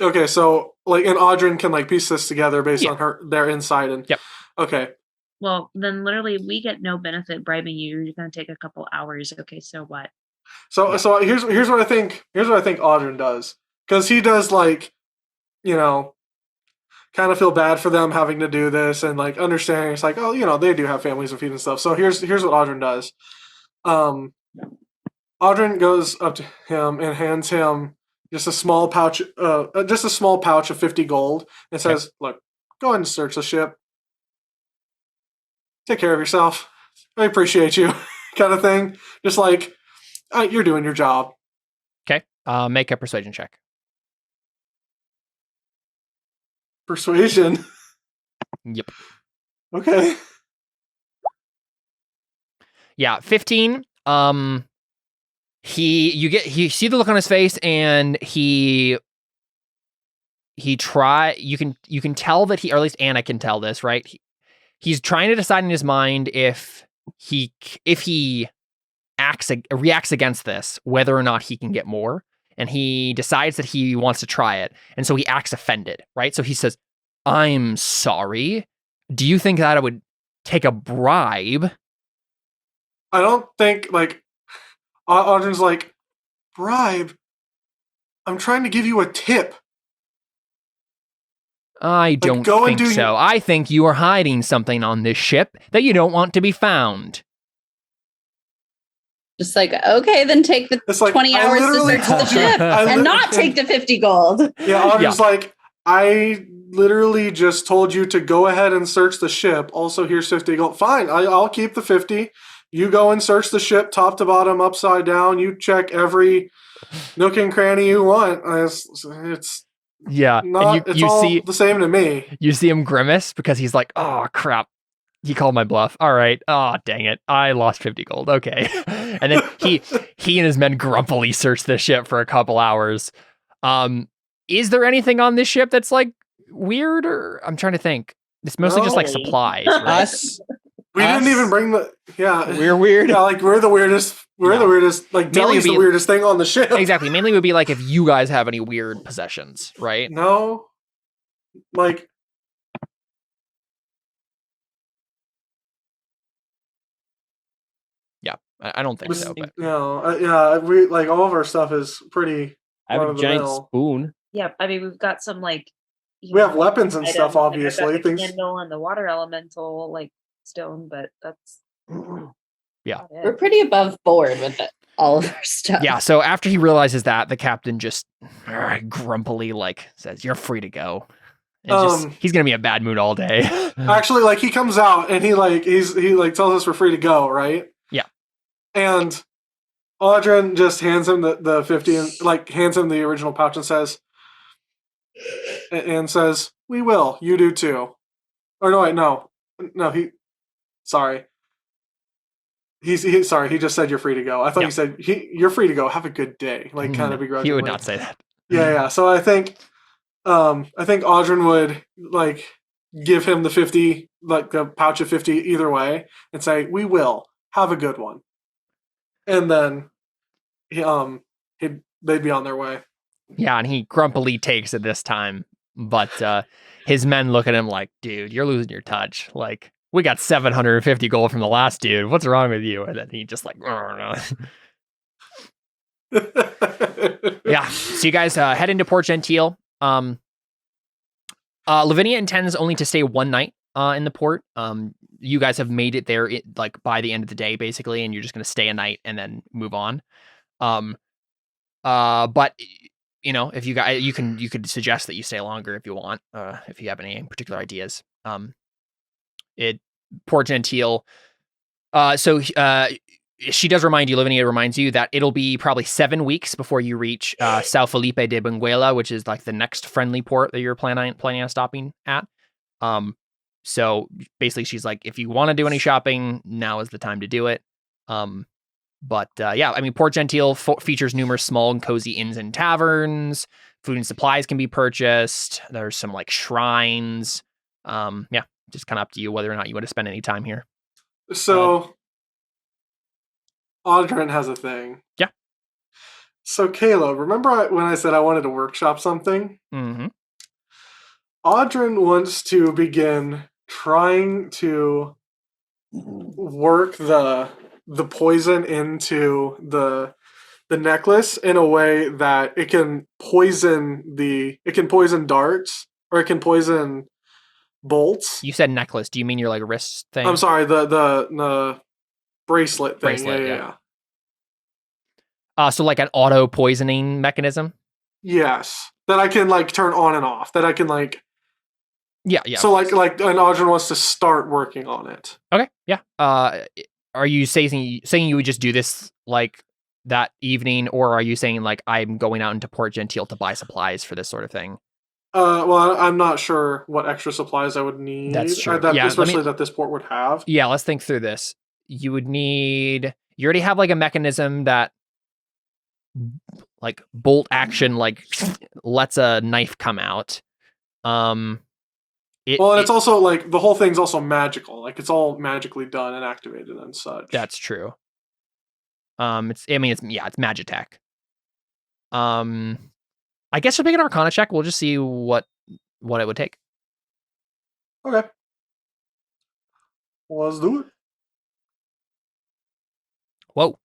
Okay, so like, and Audrin can like piece this together based Yeah. on their insight and. Yep. Okay. Well, then literally we get no benefit bribing you. You're going to take a couple hours. Okay, so what? So Yeah. so here's what I think. Here's what I think Audrin does, because he does like, kind of feel bad for them having to do this and like understanding it's like, oh, they do have families to feed and stuff. So here's what Audrin does. Audrin goes up to him and hands him just a small pouch of 50 gold. It says, "Look, go ahead and search the ship. Take care of yourself. I appreciate you," kind of thing. Just like, you're doing your job. Okay. Make a persuasion check. Persuasion. Yep. Okay. Yeah, 15. You see the look on his face, and you can tell that or at least Anna can tell this, right? He's trying to decide in his mind if he reacts against this, whether or not he can get more, and he decides that he wants to try it, and so he acts offended, right? So he says, "I'm sorry. Do you think that I would take a bribe?" I don't think, like, Audrey's like, "Bribe? I'm trying to give you a tip." I don't think so. I think you are hiding something on this ship that you don't want to be found. Just like, okay, then take the It's like, 20 I hours to literally search the told you- ship and not take the 50 gold. Yeah, Audrey's like, "I literally just told you to go ahead and search the ship. Also, here's 50 gold. Fine, I'll keep the 50. You go and search the ship top to bottom, upside down. You check every nook and cranny you want. It's Yeah, not. and It's all the same to me." you see him grimace because he's like, "Oh crap, he called my bluff. All right, oh dang it, I lost 50 gold. Okay," and then he and his men grumpily search the ship for a couple hours. Is there anything on this ship that's like weird, or I'm trying to think? It's mostly just like No. supplies, right? We didn't even bring the. Yeah, We're weird. Yeah, like we're the weirdest. We're the weirdest. Like Mainly Deli's the be- weirdest thing on the ship. Exactly. Mainly would be like if you guys have any weird possessions, right? No, like Yeah, I don't think so. But no, yeah, we like all of our stuff is pretty. I have a giant run-of-the-mill. spoon. Yeah, I mean we've got some like We have weapons and stuff, items, and obviously. I've got the Things. candle and the water elemental like stone, but that's Yeah. about it. We're pretty above board with all of our stuff. yeah, so after he realizes that, the captain just grumpily like says, "You're free to go." And he's gonna be in a bad mood all day. Actually, like he comes out and he tells us we're free to go, right? Yeah. And Audrin just hands him the 50 and like hands him the original pouch and says, "We will. You do too." Or no, wait, no, sorry. He's sorry. He just said you're free to go. I thought Yeah. he said you're free to go. Have a good day. Like kind of begrudgingly. He would not say that. Yeah. So I think Audrin would like give him the 50, like the pouch of 50 either way, and say, "We will. Have a good one." And then they'd be on their way. Yeah, and he grumpily takes it this time, but his men look at him like, "Dude, you're losing your touch. Like, we got 750 gold from the last dude. What's wrong with you?" And then he just like, yeah. So you guys head into Port Gentil. Lavinia intends only to stay one night in the port. You guys have made it there like by the end of the day, basically, and you're just gonna stay a night and then move on. But you know, if you guys, you could suggest that you stay longer if you want, if you have any particular ideas. Port Gentil. So she does remind you, Lavinia reminds you that it'll be probably 7 weeks before you reach Sao Felipe de Benguela, which is like the next friendly port that you're planning on stopping at. So basically she's like, if you want to do any shopping, now is the time to do it. But yeah, I mean, Port Gentil features numerous small and cozy inns and taverns. Food and supplies can be purchased. There's some like shrines. Yeah, just kind of up to you whether or not you want to spend any time here. So Audrin has a thing. Yeah. So Caleb, remember when I said I wanted to workshop something? Mm-hmm. Audrin wants to begin trying to work the poison into the necklace in a way that it can poison darts, or it can poison bolts. You said necklace. Do you mean your like wrist thing? I'm sorry, the bracelet thing. Bracelet, Yeah. So like an auto poisoning mechanism. Yes, that I can like turn on and off. That I can like. Yeah. So like an Audrey wants to start working on it. Okay. Yeah. Are you saying you would just do this like that evening, or are you saying like I'm going out into Port Gentil to buy supplies for this sort of thing? Well, I'm not sure what extra supplies I would need. That's true. Especially that this port would have. Yeah, let's think through this. You would need. You already have like a mechanism that, like bolt action, like lets a knife come out. And it's also like the whole thing's also magical. Like it's all magically done and activated and such. That's true. It's Magitech. I guess we'll make an Arcana check. We'll just see what it would take. Okay. Well, let's do it. Whoa.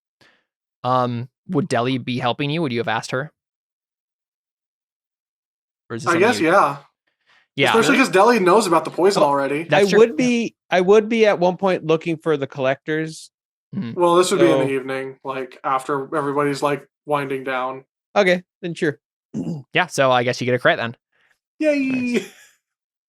Would Deli be helping you? Would you have asked her? Or is this I guess, yeah. Yeah. Especially because Deli knows about the poison already. I would be at one point looking for the collectors. Mm-hmm. Well, this would be in the evening, like after everybody's like winding down. Okay, then sure. Yeah, so I guess you get a crit then. Yay!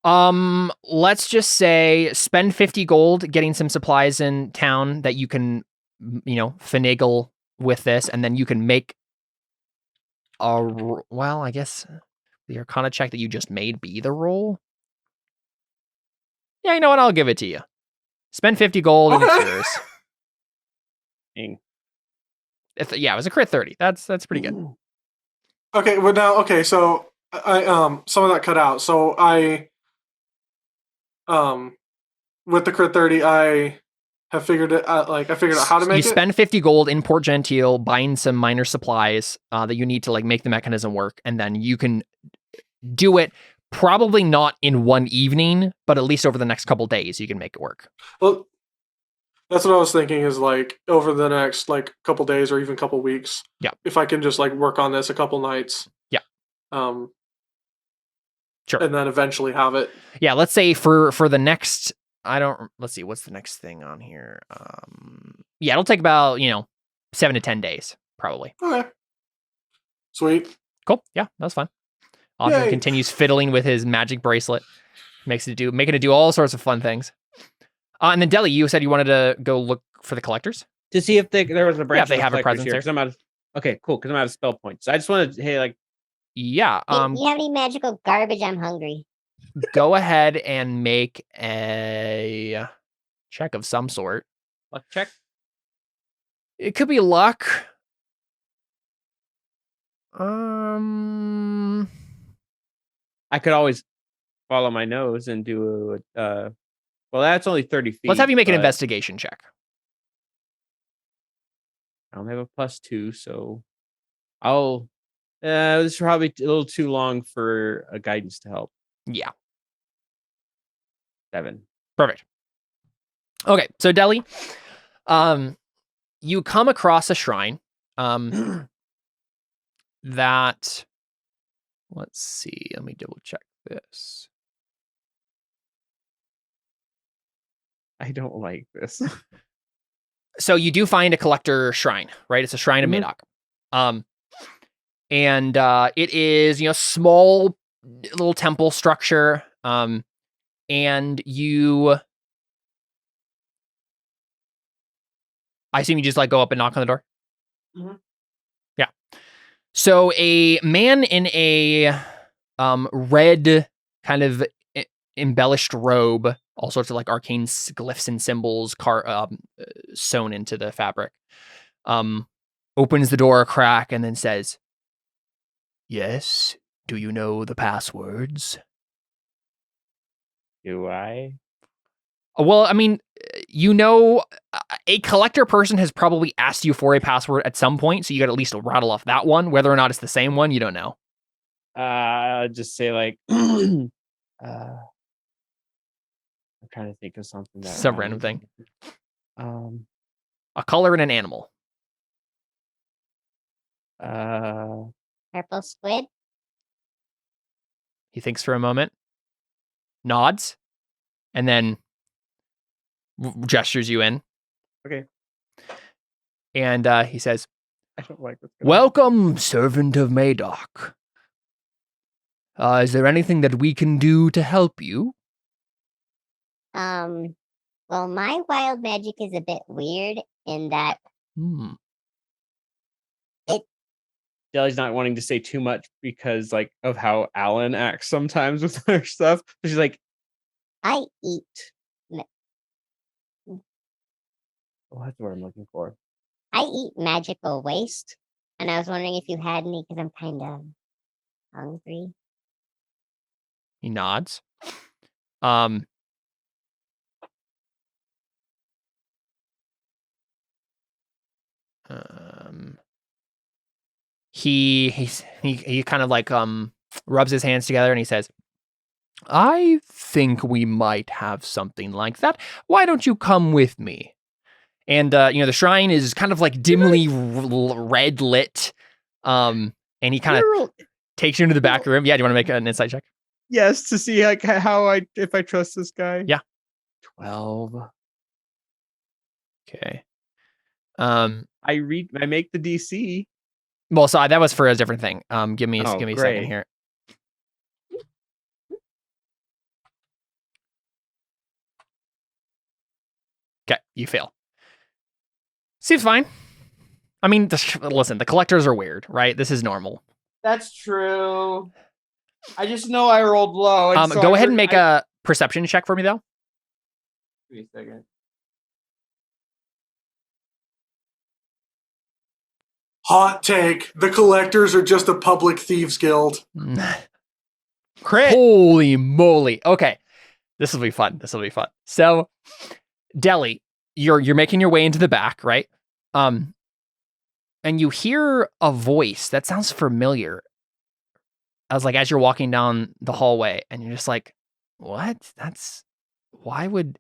Nice. Let's just say spend 50 gold getting some supplies in town that you can, finagle with this, and then you can make I guess the Arcana check that you just made be the roll. Yeah, you know what? I'll give it to you. Spend 50 gold and it's yours. Dang. It was a crit 30. That's pretty good. Okay, but now so I some of that cut out. So I with the crit 30, I have figured it out. Like I figured out how to make it. You spend 50 gold in Port Gentil, buying some minor supplies that you need to like make the mechanism work, and then you can do it. Probably not in one evening, but at least over the next couple days, you can make it work. Well, that's what I was thinking. Is like over the next like couple days or even couple weeks. Yeah. If I can just like work on this a couple nights. Yeah. Sure. And then eventually have it. Yeah. Let's say for the next. Let's see. What's the next thing on here? Yeah, it'll take about 7 to 10 days probably. Okay. Sweet. Cool. Yeah, that's fine. Audrey continues fiddling with his magic bracelet, making it do all sorts of fun things. And then Deli, you said you wanted to go look for the collectors to see if there was a branch. Yeah, if they have a presence here, there. Okay, cool. Because I'm out of spell points. I just wanted to, yeah. Do you have any magical garbage? I'm hungry. Go ahead and make a check of some sort. Luck check. It could be luck. I could always follow my nose and do well, that's only 30 feet. Let's have you make an investigation check. I don't have a +2, so I'll. This is probably a little too long for a guidance to help. Yeah. 7. Perfect. Okay, so Deli, you come across a shrine. That. Let's see. Let me double check this. I don't like this. So you do find a collector shrine, right? It's a shrine of Madoc. And it is, small little temple structure. And I assume you just like go up and knock on the door. Mm-hmm. Yeah. So a man in a red kind of embellished robe, all sorts of like arcane glyphs and symbols sewn into the fabric, opens the door a crack and then says, "Yes, do you know the passwords?" Do I? Well, I mean, a collector person has probably asked you for a password at some point, so you got to at least rattle off that one. Whether or not it's the same one, you don't know. I'll just say like, I'm trying to think of something. Some random thing. A color and an animal. Purple squid. He thinks for a moment, nods, and then gestures you in. Okay. And he says, I don't like this guy. "Welcome, servant of Madoc. Is there anything that we can do to help you? Well, my wild magic is a bit weird in that Deli's not wanting to say too much because like of how Alan acts sometimes with her stuff. So she's like, I eat. oh, that's what I'm looking for. I eat magical waste, and I was wondering if you had any because I'm kind of hungry. He nods. He kind of like rubs his hands together and he says, I think we might have something like that. Why don't you come with me? And the shrine is kind of like dimly red lit. And he kind of takes you into the back room. Yeah, do you want to make an insight check? Yes, to see like if I trust this guy. Yeah. 12. Okay. I make the DC. Well, so that was for a different thing. Give me a great. second here. Okay, you fail. Seems fine. I mean, listen, the collectors are weird, right? This is normal. That's true. I just know I rolled low. And go ahead and make a perception check for me, though. Give me a second. Hot take. The collectors are just a public thieves guild. Crit. Holy moly. Okay. This will be fun. So, Deli, you're making your way into the back, right? And you hear a voice that sounds familiar. I was like, as you're walking down the hallway, and you're just like, what? Why would...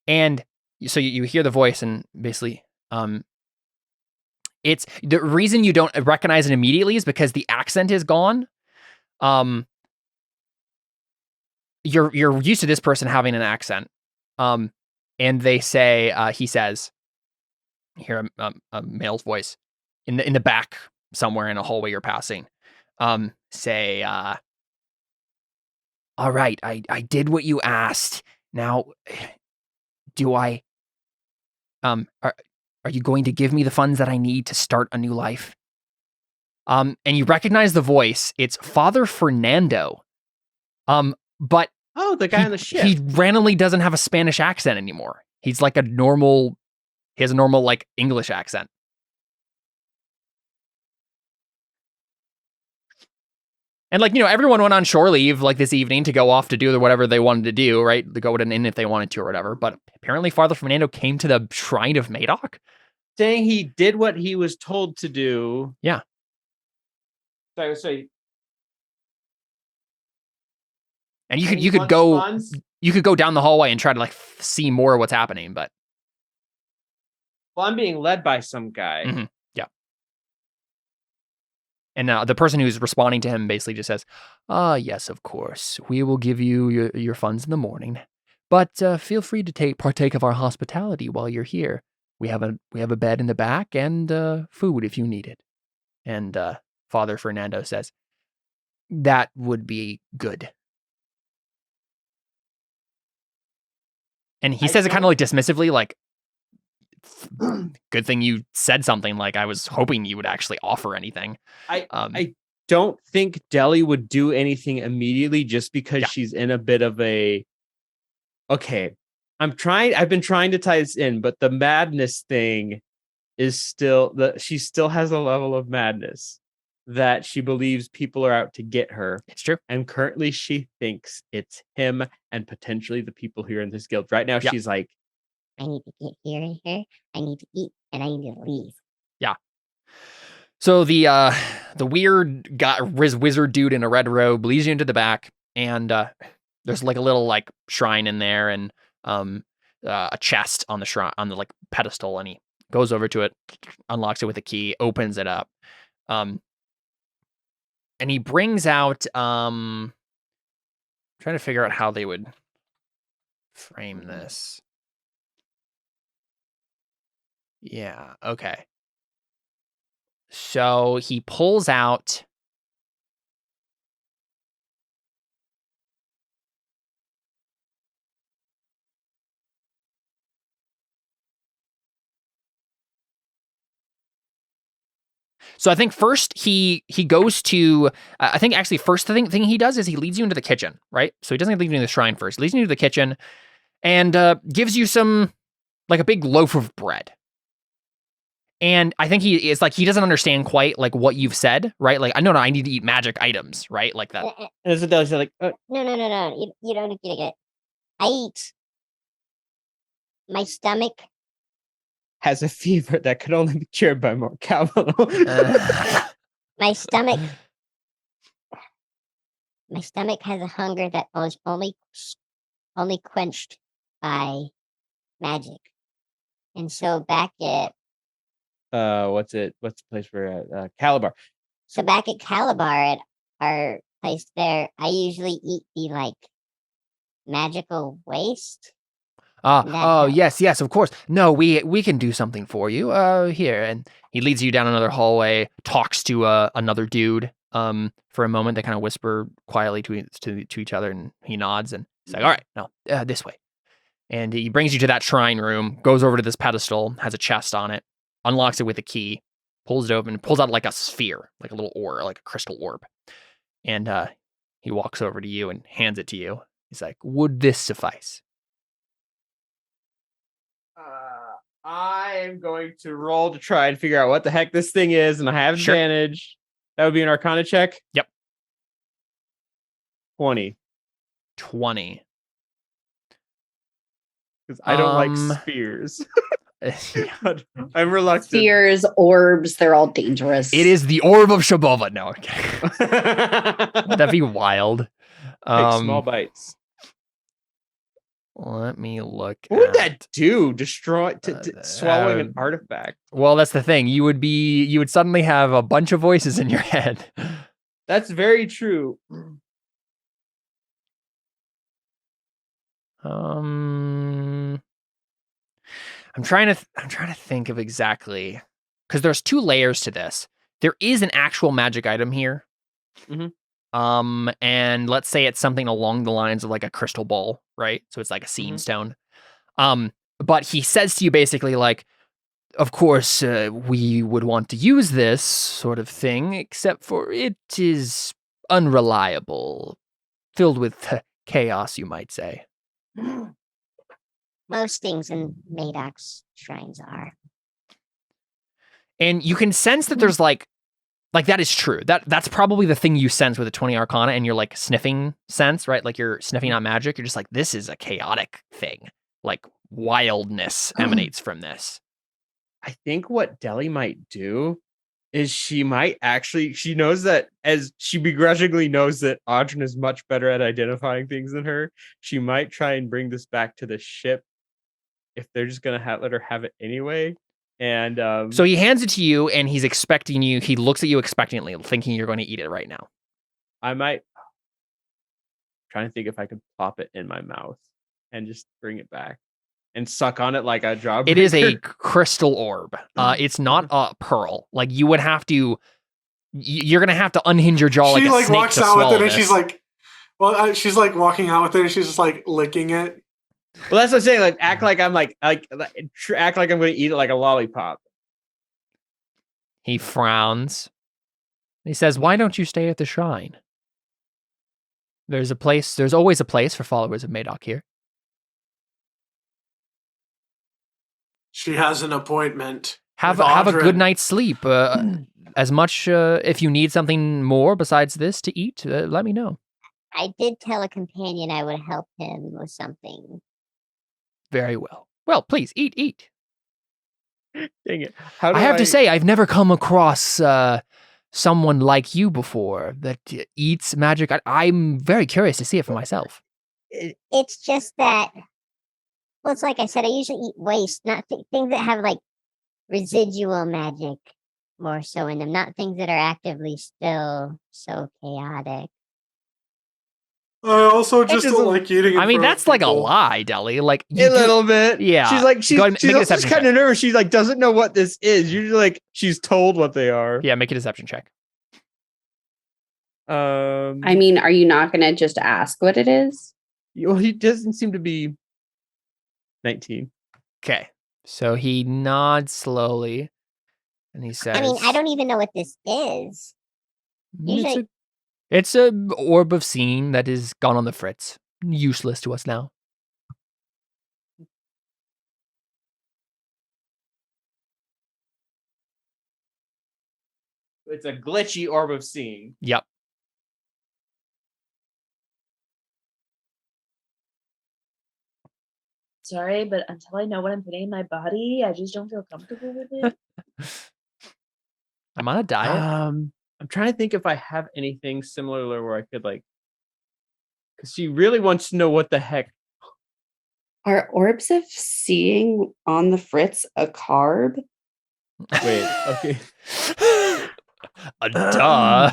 And so you hear the voice, and basically, it's the reason you don't recognize it immediately is because the accent is gone. You're used to this person having an accent. And they say, he says, you hear a male's voice in the back somewhere in a hallway you're passing. Say, all right, I did what you asked. Now, do I, are you going to give me the funds that I need to start a new life? And you recognize the voice. It's Father Fernando. But the guy on the ship. He randomly doesn't have a Spanish accent anymore. He's like he has a normal like English accent. And like, everyone went on shore leave like this evening to go off to do whatever they wanted to do, right? To go to an inn if they wanted to or whatever. But apparently Father Fernando came to the Shrine of Madoc. Saying he did what he was told to do. Yeah. Sorry. And you could go down the hallway and try to like see more of what's happening, but well, I'm being led by some guy. Mm-hmm. Yeah. And the person who's responding to him basically just says, yes, of course. We will give you your funds in the morning. But feel free to partake of our hospitality while you're here. We have a bed in the back and food if you need it. And Father Fernando says, that would be good. And he says it kind of like dismissively, like, good thing you said something, like I was hoping you would actually offer anything. I don't think Deli would do anything immediately just because she's in a bit of a... Okay, I've been trying to tie this in, but the madness thing is still... She still has a level of madness that she believes people are out to get her. It's true. And currently she thinks it's him and potentially the people here in this guild. Right now she's like, I need to get here and here. I need to eat and I need to leave. Yeah. So the weird guy, wizard dude in a red robe leads you into the back, and there's like a little like shrine in there, and a chest on the shrine on the like pedestal, and he goes over to it, unlocks it with a key, opens it up, and he brings out trying to figure out how they would frame this. Yeah, okay. So he pulls out So I think first he goes to, I think actually first thing he does is he leads you into the kitchen, right? So he doesn't lead you into the shrine first. He leads you into the kitchen and gives you some, like a big loaf of bread. And I think he doesn't understand quite like what you've said, right? Like, no, I need to eat magic items, right? Like that. And it's like, no. You don't get it. I eat. My stomach has a fever that could only be cured by more capital. My stomach has a hunger that was only quenched by magic. And so back at what's the place we're at? Calabar. So back at Calabar at our place there, I usually eat the like magical waste. Yes, of course. No, we can do something for you. Here, and he leads you down another hallway, talks to another dude. For a moment, they kind of whisper quietly to each other, and he nods, and he's like, "All right, no, this way." And he brings you to that shrine room, goes over to this pedestal, has a chest on it, unlocks it with a key, pulls it open, pulls out like a sphere, like a little orb, like a crystal orb, and he walks over to you and hands it to you. He's like, "Would this suffice?" I'm going to roll to try and figure out what the heck this thing is, and I have advantage. That would be an Arcana check? Yep. 20. Because I don't like spheres. I'm reluctant. Spheres, orbs, they're all dangerous. It is the Orb of Shabova. No, okay. Would that be wild? Take small bites. Let me look. What would that do? Destroy swallowing an artifact? Well, that's the thing. You would suddenly have a bunch of voices in your head. That's very true. I'm trying to think of exactly, because there's 2 layers to this. There is an actual magic item here. Mm-hmm. And let's say it's something along the lines of like a crystal ball, right? So it's like a seeing stone. But he says to you basically like, of course, we would want to use this sort of thing, except for it is unreliable, filled with chaos, you might say. Most things in Madoc's shrines are. And you can sense that there's like that is true. That's probably the thing you sense with a 20 Arcana and your like sniffing sense, right? Like you're sniffing out magic. You're just like, this is a chaotic thing. Like wildness emanates from this. I think what Deli might do is she knows that, as she begrudgingly knows that Audryn is much better at identifying things than her, she might try and bring this back to the ship if they're just going to let her have it anyway. And so he hands it to you and he's expecting you. He looks at you expectantly, thinking you're going to eat it right now. I might try to think if I could pop it in my mouth and just bring it back and suck on it like a jawbreaker. It is a crystal orb. It's not a pearl. Like you would have to, you're going to have to unhinge your jaw like a snake to walks out with it and this. she's like, she's like walking out with it and she's just like licking it. Well, that's what I'm saying. Like, act like I'm act like I'm going to eat it like a lollipop. He frowns. He says, "Why don't you stay at the shrine? There's always a place for followers of Madoc here." She has an appointment. Have a good night's sleep. As much if you need something more besides this to eat, let me know. I did tell a companion I would help him with something. Very well. Well, please eat. Dang it! I have to say, I've never come across someone like you before that eats magic. I'm very curious to see it for myself. It's just that. Well, it's like I said, I usually eat waste, not things that have like residual magic more so in them, not things that are actively still so chaotic. I also just don't like eating. I mean, that's like a lie, Deli. Like a little bit. Yeah. She's also kind of nervous. She like doesn't know what this is. Usually, like she's told what they are. Yeah, make a deception check. I mean, are you not going to just ask what it is? Well, he doesn't seem to be 19. Okay, so he nods slowly. And he says, I mean, I don't even know what this is. Usually, It's a orb of seeing that is gone on the fritz. Useless to us now. It's a glitchy orb of seeing. Yep. Sorry, but until I know what I'm putting in my body, I just don't feel comfortable with it. I'm on a diet. I'm trying to think if I have anything similar where I could like, because she really wants to know what the heck. Are orbs of seeing on the fritz a carb? Wait, okay. Duh.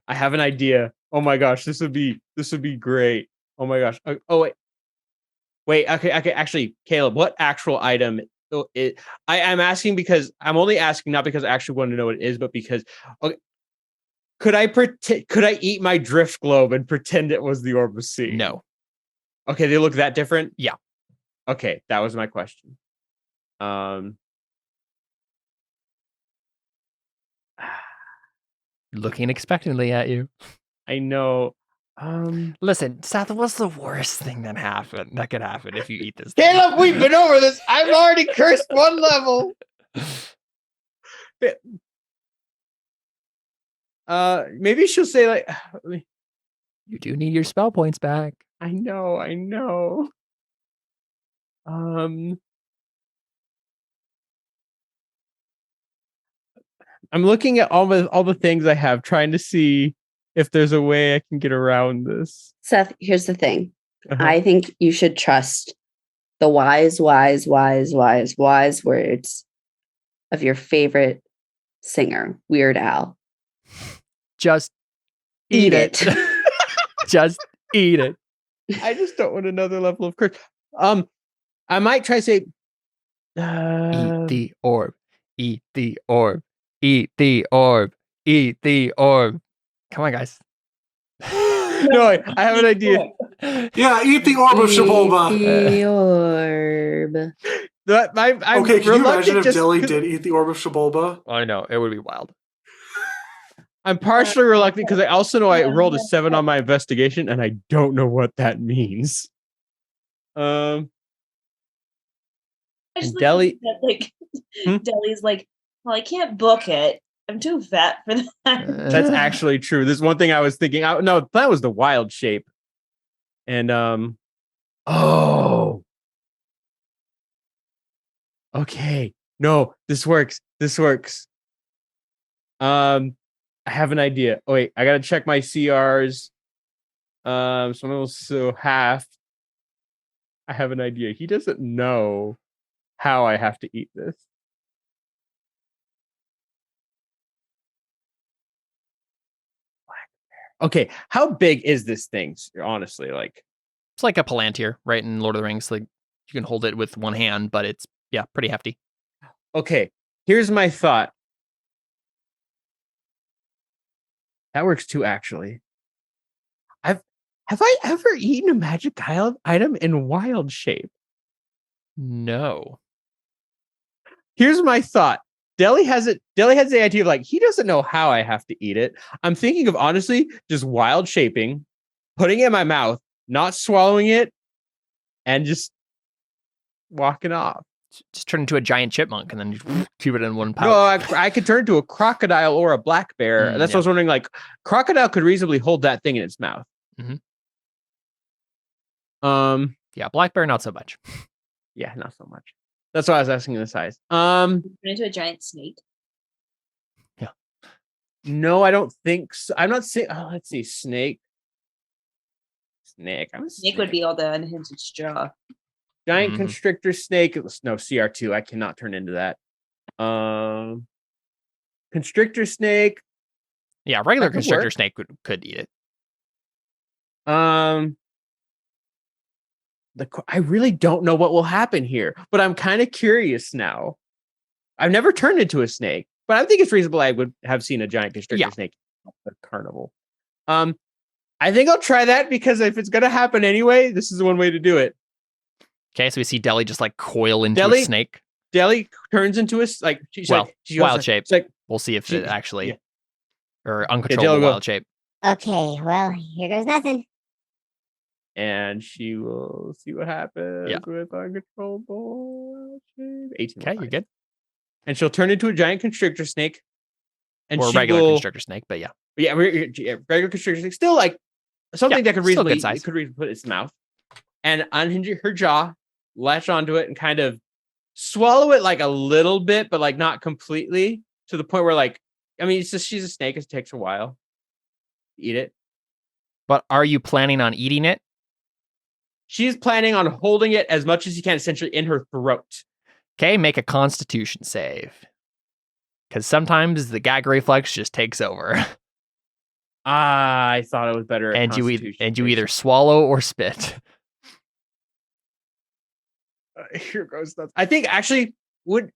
I have an idea. Oh my gosh, this would be great. Oh my gosh. Oh wait. Okay. Actually, Caleb, what actual item? I'm asking because I'm only asking not because I actually want to know what it is, but because okay, could I eat my drift globe and pretend it was the orb of seeing? No. Okay, they look that different? Yeah. Okay, that was my question. Looking expectantly at you. I know. Listen, Seth, what's the worst thing that could happen if you eat this thing? Caleb, we've been over this. I've already cursed one level. Maybe she'll say like, You do need your spell points back. I know. I'm looking at all the things I have, trying to see if there's a way I can get around this. Seth, here's the thing. Uh-huh. I think you should trust the wise words of your favorite singer, Weird Al. Just eat it. Just eat it. I just don't want another level of curse. I might try to say, Eat the orb. Eat the orb. Eat the orb. Eat the orb. Come on, guys. No, I have an idea. Yeah, eat the orb of Shaboba. The orb. I'm Okay, can you imagine if just- Dilly did eat the orb of Shaboba? I know. It would be wild. I'm partially reluctant because I also know I rolled a 7 on my investigation and I don't know what that means. I just And like Deli- that, like Hmm? Deli's like, well, I can't book it. I'm too fat for that. That's actually true. There's one thing I was thinking. No, the plan was the wild shape. And okay. No, this works. I have an idea. Oh wait, I gotta check my CRs. So I'm also half. I have an idea. He doesn't know how I have to eat this. Okay, how big is this thing? Honestly, like It's like a palantir, right? In Lord of the Rings, like you can hold it with one hand, but it's pretty hefty. okay. Here's my thought. That works too, actually. Have I ever eaten a magic item in wild shape? No. Here's my thought. Deli has the idea of like, he doesn't know how I have to eat it. I'm thinking of honestly just wild shaping, putting it in my mouth, not swallowing it, and just walking off. Just turn into a giant chipmunk and then you keep it in one pouch. No, I could turn into a crocodile or a black bear. That's what I was wondering. Like, crocodile could reasonably hold that thing in its mouth. Mhm. Yeah, black bear, not so much. Yeah, not so much. That's why I was asking the size. Turn into a giant snake. No, I don't think so. I'm not saying. Oh, let's see, snake. I'm a Snake would be all the unhinged jaw. giant constrictor snake. No, CR2. I cannot turn into that. Constrictor snake. Yeah, regular That could constrictor work. snake could eat it. I really don't know what will happen here, but I'm kind of curious now. I've never turned into a snake, but I think it's reasonable I would have seen a giant constrictor snake at the carnival. I think I'll try that because if it's gonna happen anyway, this is one way to do it. Okay, so we see Deli just like coil into Deli? a snake. Deli turns into a she's Well, like she goes wild like- shape. She's like, We'll see if She- it actually yeah. or Dale uncontrollable go. wild shape. Okay, well, here goes nothing. and she will see what happens Yeah. with uncontrollable shape. 18. Okay, you're good. And she'll turn into a giant constrictor snake. And Or she regular will, constrictor snake, but yeah. Yeah, regular constrictor snake. Still like something Yeah, that could still good reasonably size. put its mouth and unhinge her jaw, latch onto it, and kind of swallow it like a little bit, but like not completely, to the point where like, I mean, it's just she's a snake. It takes a while. Eat it. But are you planning on eating it? She's planning on holding it as much as you can, essentially in her throat. Okay, make a Constitution save. Because sometimes the gag reflex just takes over, I thought it was better. At and you Constitution either swallow or spit. Here goes nothing. I think actually would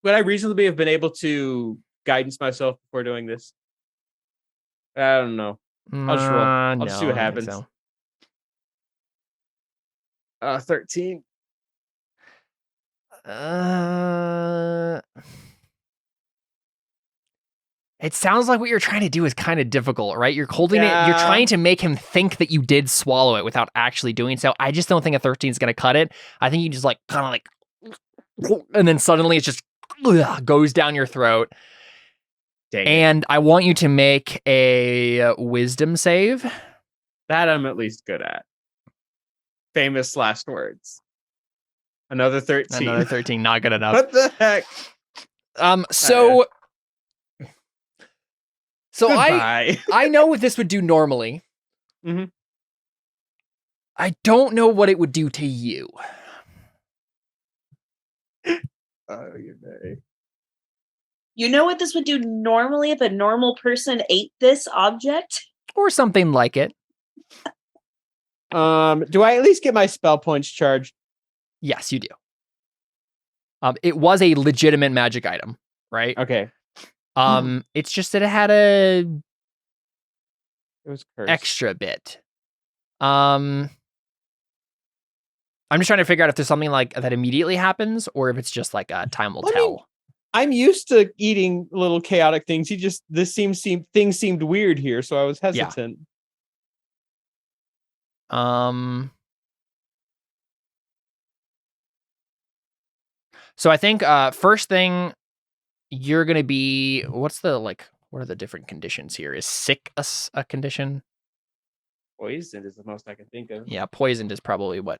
I reasonably have been able to guidance myself before doing this? I don't know. I'll just roll. I'll just see what happens. 13. It sounds like what you're trying to do is kind of difficult, right? You're holding it, you're Yeah. trying to make him think that you did swallow it without actually doing so. I just don't think a 13 is going to cut it. I think you just like kind of like, and then suddenly it just goes down your throat. Dang it. And I want you to make a wisdom save. That I'm at least good at. Famous last words. Another 13. Another 13, not good enough. What the heck? So Goodbye. I know what this would do normally. Mhm. I don't know what it would do to you. Oh, you may. You know what this would do normally if a normal person ate this object? Or something like it. Do I at least get my spell points charged? Yes, you do. It was a legitimate magic item, right? Okay. It's just that it had a It was cursed. extra bit. I'm just trying to figure out if there's something like that immediately happens, or if it's just like time will I mean, tell. I'm used to eating little chaotic things. Things seemed weird here, so I was hesitant. So I think first thing you're gonna be, what are the different conditions here? Is sick a condition? Poisoned is the most I can think of. Yeah, poisoned is probably what.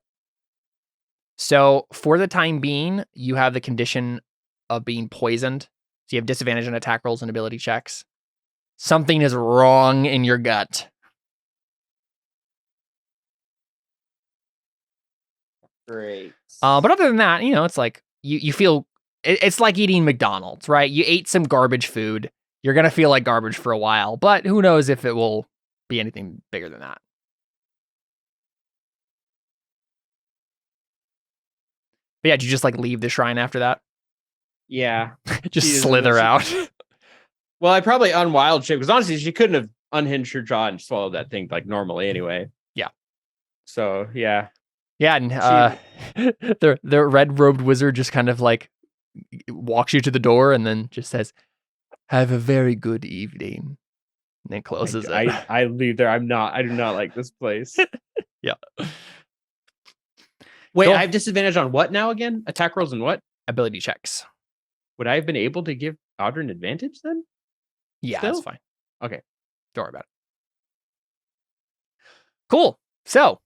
So for the time being, you have the condition of being poisoned. So you have disadvantage on attack rolls and ability checks. Something is wrong in your gut. Great. But other than that, it's like you feel it's like eating McDonald's, right? You ate some garbage food. You're gonna feel like garbage for a while, but who knows if it will be anything bigger than that. But yeah, did you just like leave the shrine after that? Yeah. Just She is slither out. Well, I probably unwild shape because honestly, she couldn't have unhinged her jaw and swallowed that thing like normally anyway. Yeah. So yeah. Yeah, and the red robed wizard just kind of like walks you to the door and then just says, "Have a very good evening," and then closes it. I leave there. I do not like this place. Yeah. Wait, Cool. I have disadvantage on what now again? Attack rolls and what? Ability checks. Would I have been able to give Audrey an advantage then? Yeah, Still? that's fine. Okay. Don't worry about it. Cool. So,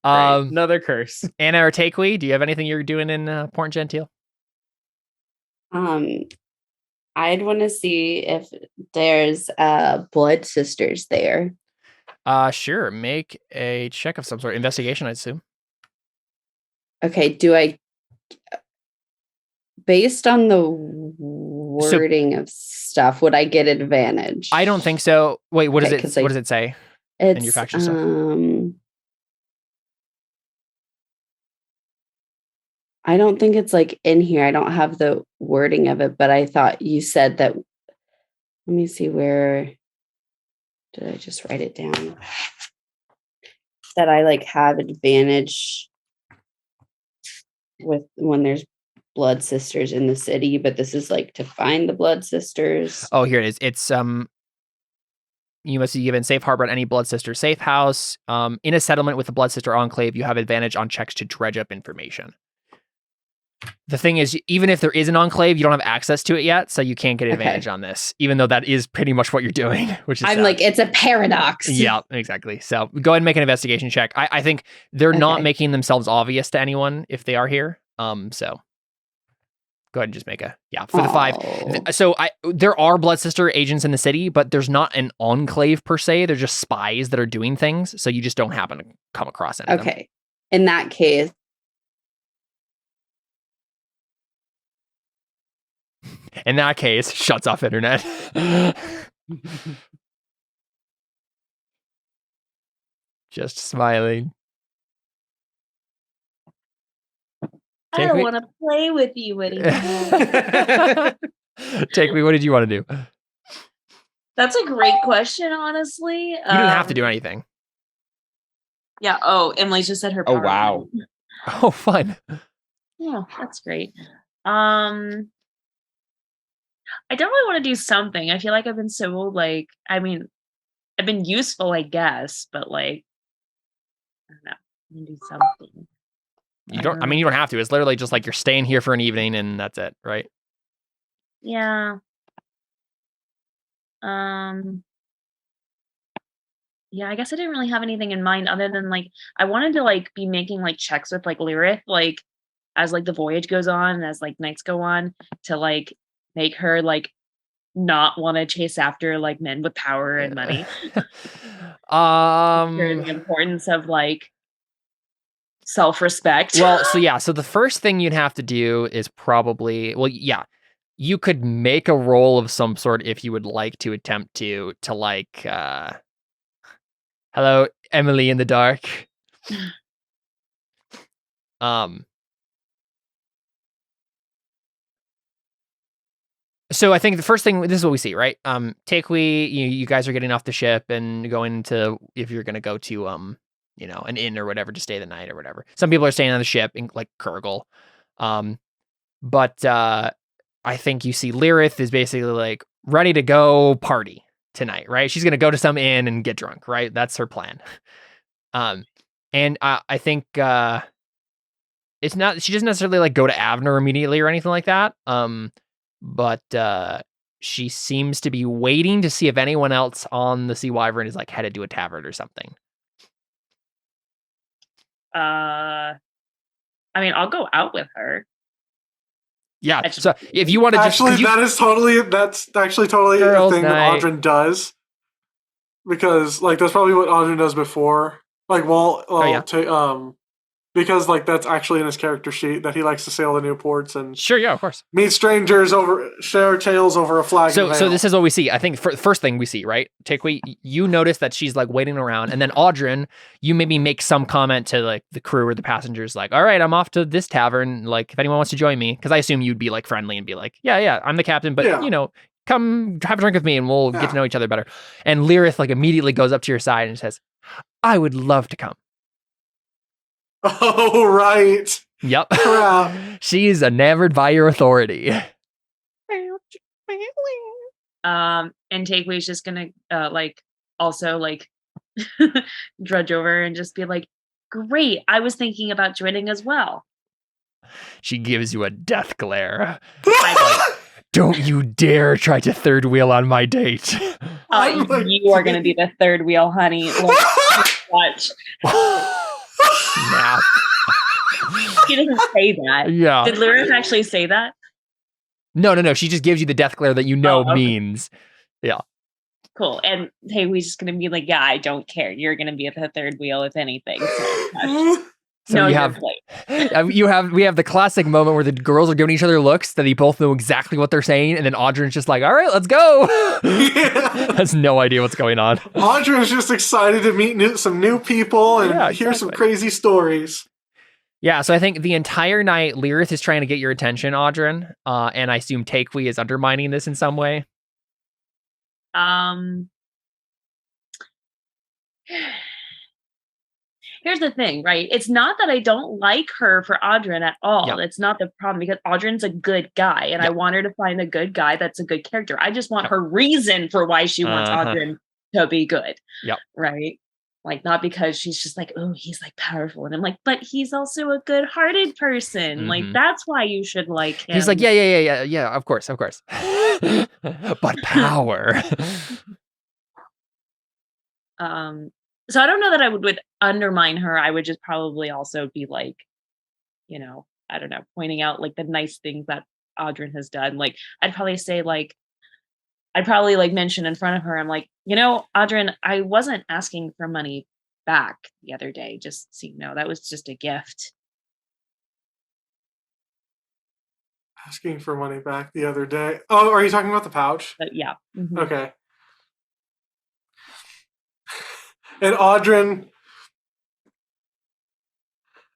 Another curse. Anna or Takewee, do you have anything you're doing in Port Gentil? I'd want to see if there's blood sisters there. Sure. Make a check of some sort. Investigation, I assume. Okay, based on the wording of stuff, would I get advantage? I don't think so. Wait, what Okay, does 'cause it? What does it say? It's your faction stuff? I don't think it's like in here. I don't have the wording of it, but I thought you said that. Let me see, where did I just write it down? That I like have advantage with when there's blood sisters in the city, but this is like to find the blood sisters. Oh, here it is. It's you must be given safe harbor at any blood sister safe house. In a settlement with the blood sister enclave, you have advantage on checks to dredge up information. The thing is, even if there is an enclave, you don't have access to it yet, so you can't get advantage on this, even though that is pretty much what you're doing, which is I'm sad. like, it's a paradox. Yeah, exactly. So go ahead and make an investigation check. I think they're not Okay. making themselves obvious to anyone if they are here. So go ahead and just make a for the 5. Oh. So there are blood sister agents in the city, but there's not an enclave per se. They're just spies that are doing things. So you just don't happen to come across any of them. Okay. In that case, In that case, shuts off internet. Just smiling. I don't want to play with you anymore. Take me. What did you want to do? That's a great question, honestly. You didn't have to do anything. Yeah. Oh, Emily's just said her. Oh, power wow. line. Oh, fun. Yeah, that's great. I definitely want to do something. I feel like I've been so like, I mean, I've been useful, I guess, but like, I don't know. I'm gonna do something. You don't. I mean, you don't have to. It's literally just like you're staying here for an evening, and that's it, right? Yeah. Yeah, I guess I didn't really have anything in mind other than like I wanted to like be making like checks with like Lyrith, like as like the voyage goes on and as like nights go on to like make her like not want to chase after like men with power and money. The importance of like self-respect. Well, so the first thing you'd have to do is probably you could make a roll of some sort if you would like to attempt to like hello, Emily in the dark. So I think the first thing, this is what we see, right? Takewee, you guys are getting off the ship and going to, if you're going to go to, an inn or whatever to stay the night or whatever. Some people are staying on the ship, like Kurgle. But I think you see Lyrith is basically like ready to go party tonight, right? She's going to go to some inn and get drunk, right? That's her plan. And I think it's not, she doesn't necessarily like go to Avner immediately or anything like that. But she seems to be waiting to see if anyone else on the Sea Wyvern is like headed to a tavern or something. I mean, I'll go out with her. Yeah. So if you want to actually, that's actually totally a thing that Audryn does, because like that's probably what Audryn does before. Like, because like that's actually in his character sheet that he likes to sail the new ports and of course, meet strangers share tales over a flag. So this is what we see. I think first thing we see, right? Takewee, you notice that she's like waiting around, and then Audryn, you maybe make some comment to like the crew or the passengers, like, "All right, I'm off to this tavern. Like, if anyone wants to join me," because I assume you'd be like friendly and be like, "Yeah, I'm the captain, but come have a drink with me and we'll get to know each other better." And Lyrith like immediately goes up to your side and says, "I would love to come." Oh, right. Yep. She's enamored by your authority. And Takewee's just gonna also drudge over and just be like, "Great, I was thinking about joining as well." She gives you a death glare. Don't you dare try to third wheel on my date. You are gonna be the third wheel, honey. Watch. Nah. She doesn't say that. Yeah. Did Lyrith actually say that? No. She just gives you the death glare that means. Yeah. Cool. And hey, we're just gonna be like, "Yeah, I don't care. You're gonna be at the third wheel, if anything." So we have the classic moment where the girls are giving each other looks that they both know exactly what they're saying, and then Audryn's just like, "All right, let's go." Has no idea what's going on. Audryn's just excited to meet some new people and hear some crazy stories. Yeah, so I think the entire night, Lyrith is trying to get your attention, Audryn, and I assume Takewee is undermining this in some way. here's the thing, right? It's not that I don't like her for Audrin at all. Yep. That's not the problem, because Audrin's a good guy, and I Yep. want her to find a good guy that's a good character. I just want Yep. her reason for why she wants Uh-huh. Audrin to be good. Yep. Right? Like, not because she's just like, oh, he's like powerful. And I'm like, but he's also a good-hearted person. Like, Mhm. that's why you should like him. He's like, yeah, of course. But power. So I don't know that I would undermine her. I would just probably also be like, you know, I don't know, pointing out like the nice things that Audrin has done. Like, I'd probably say like, I'd probably like mention in front of her, I'm like, you know, Audrin, I wasn't asking for money back the other day. Just so you know, that was just a gift. Asking for money back the other day. Oh, are you talking about the pouch? But yeah. Mhm. Okay. And Audrin.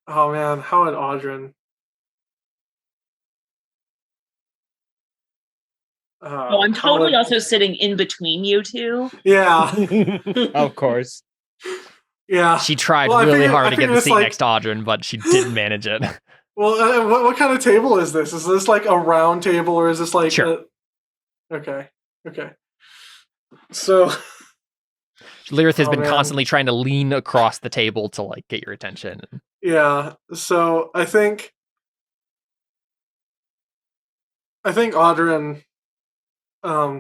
Oh man, how would Audrin? Oh, I'm totally also sitting in between you two. Yeah. Of course. Yeah. She tried Well, I really figure- hard I to get figure the it's seat like- next to Audrin, but she didn't manage it. Well, what kind of table is this? Is this like a round table, or is this like? Sure. Okay. So. Lyrith has Oh, been man. constantly trying to lean across the table to like get your attention. Yeah. So I think Audrin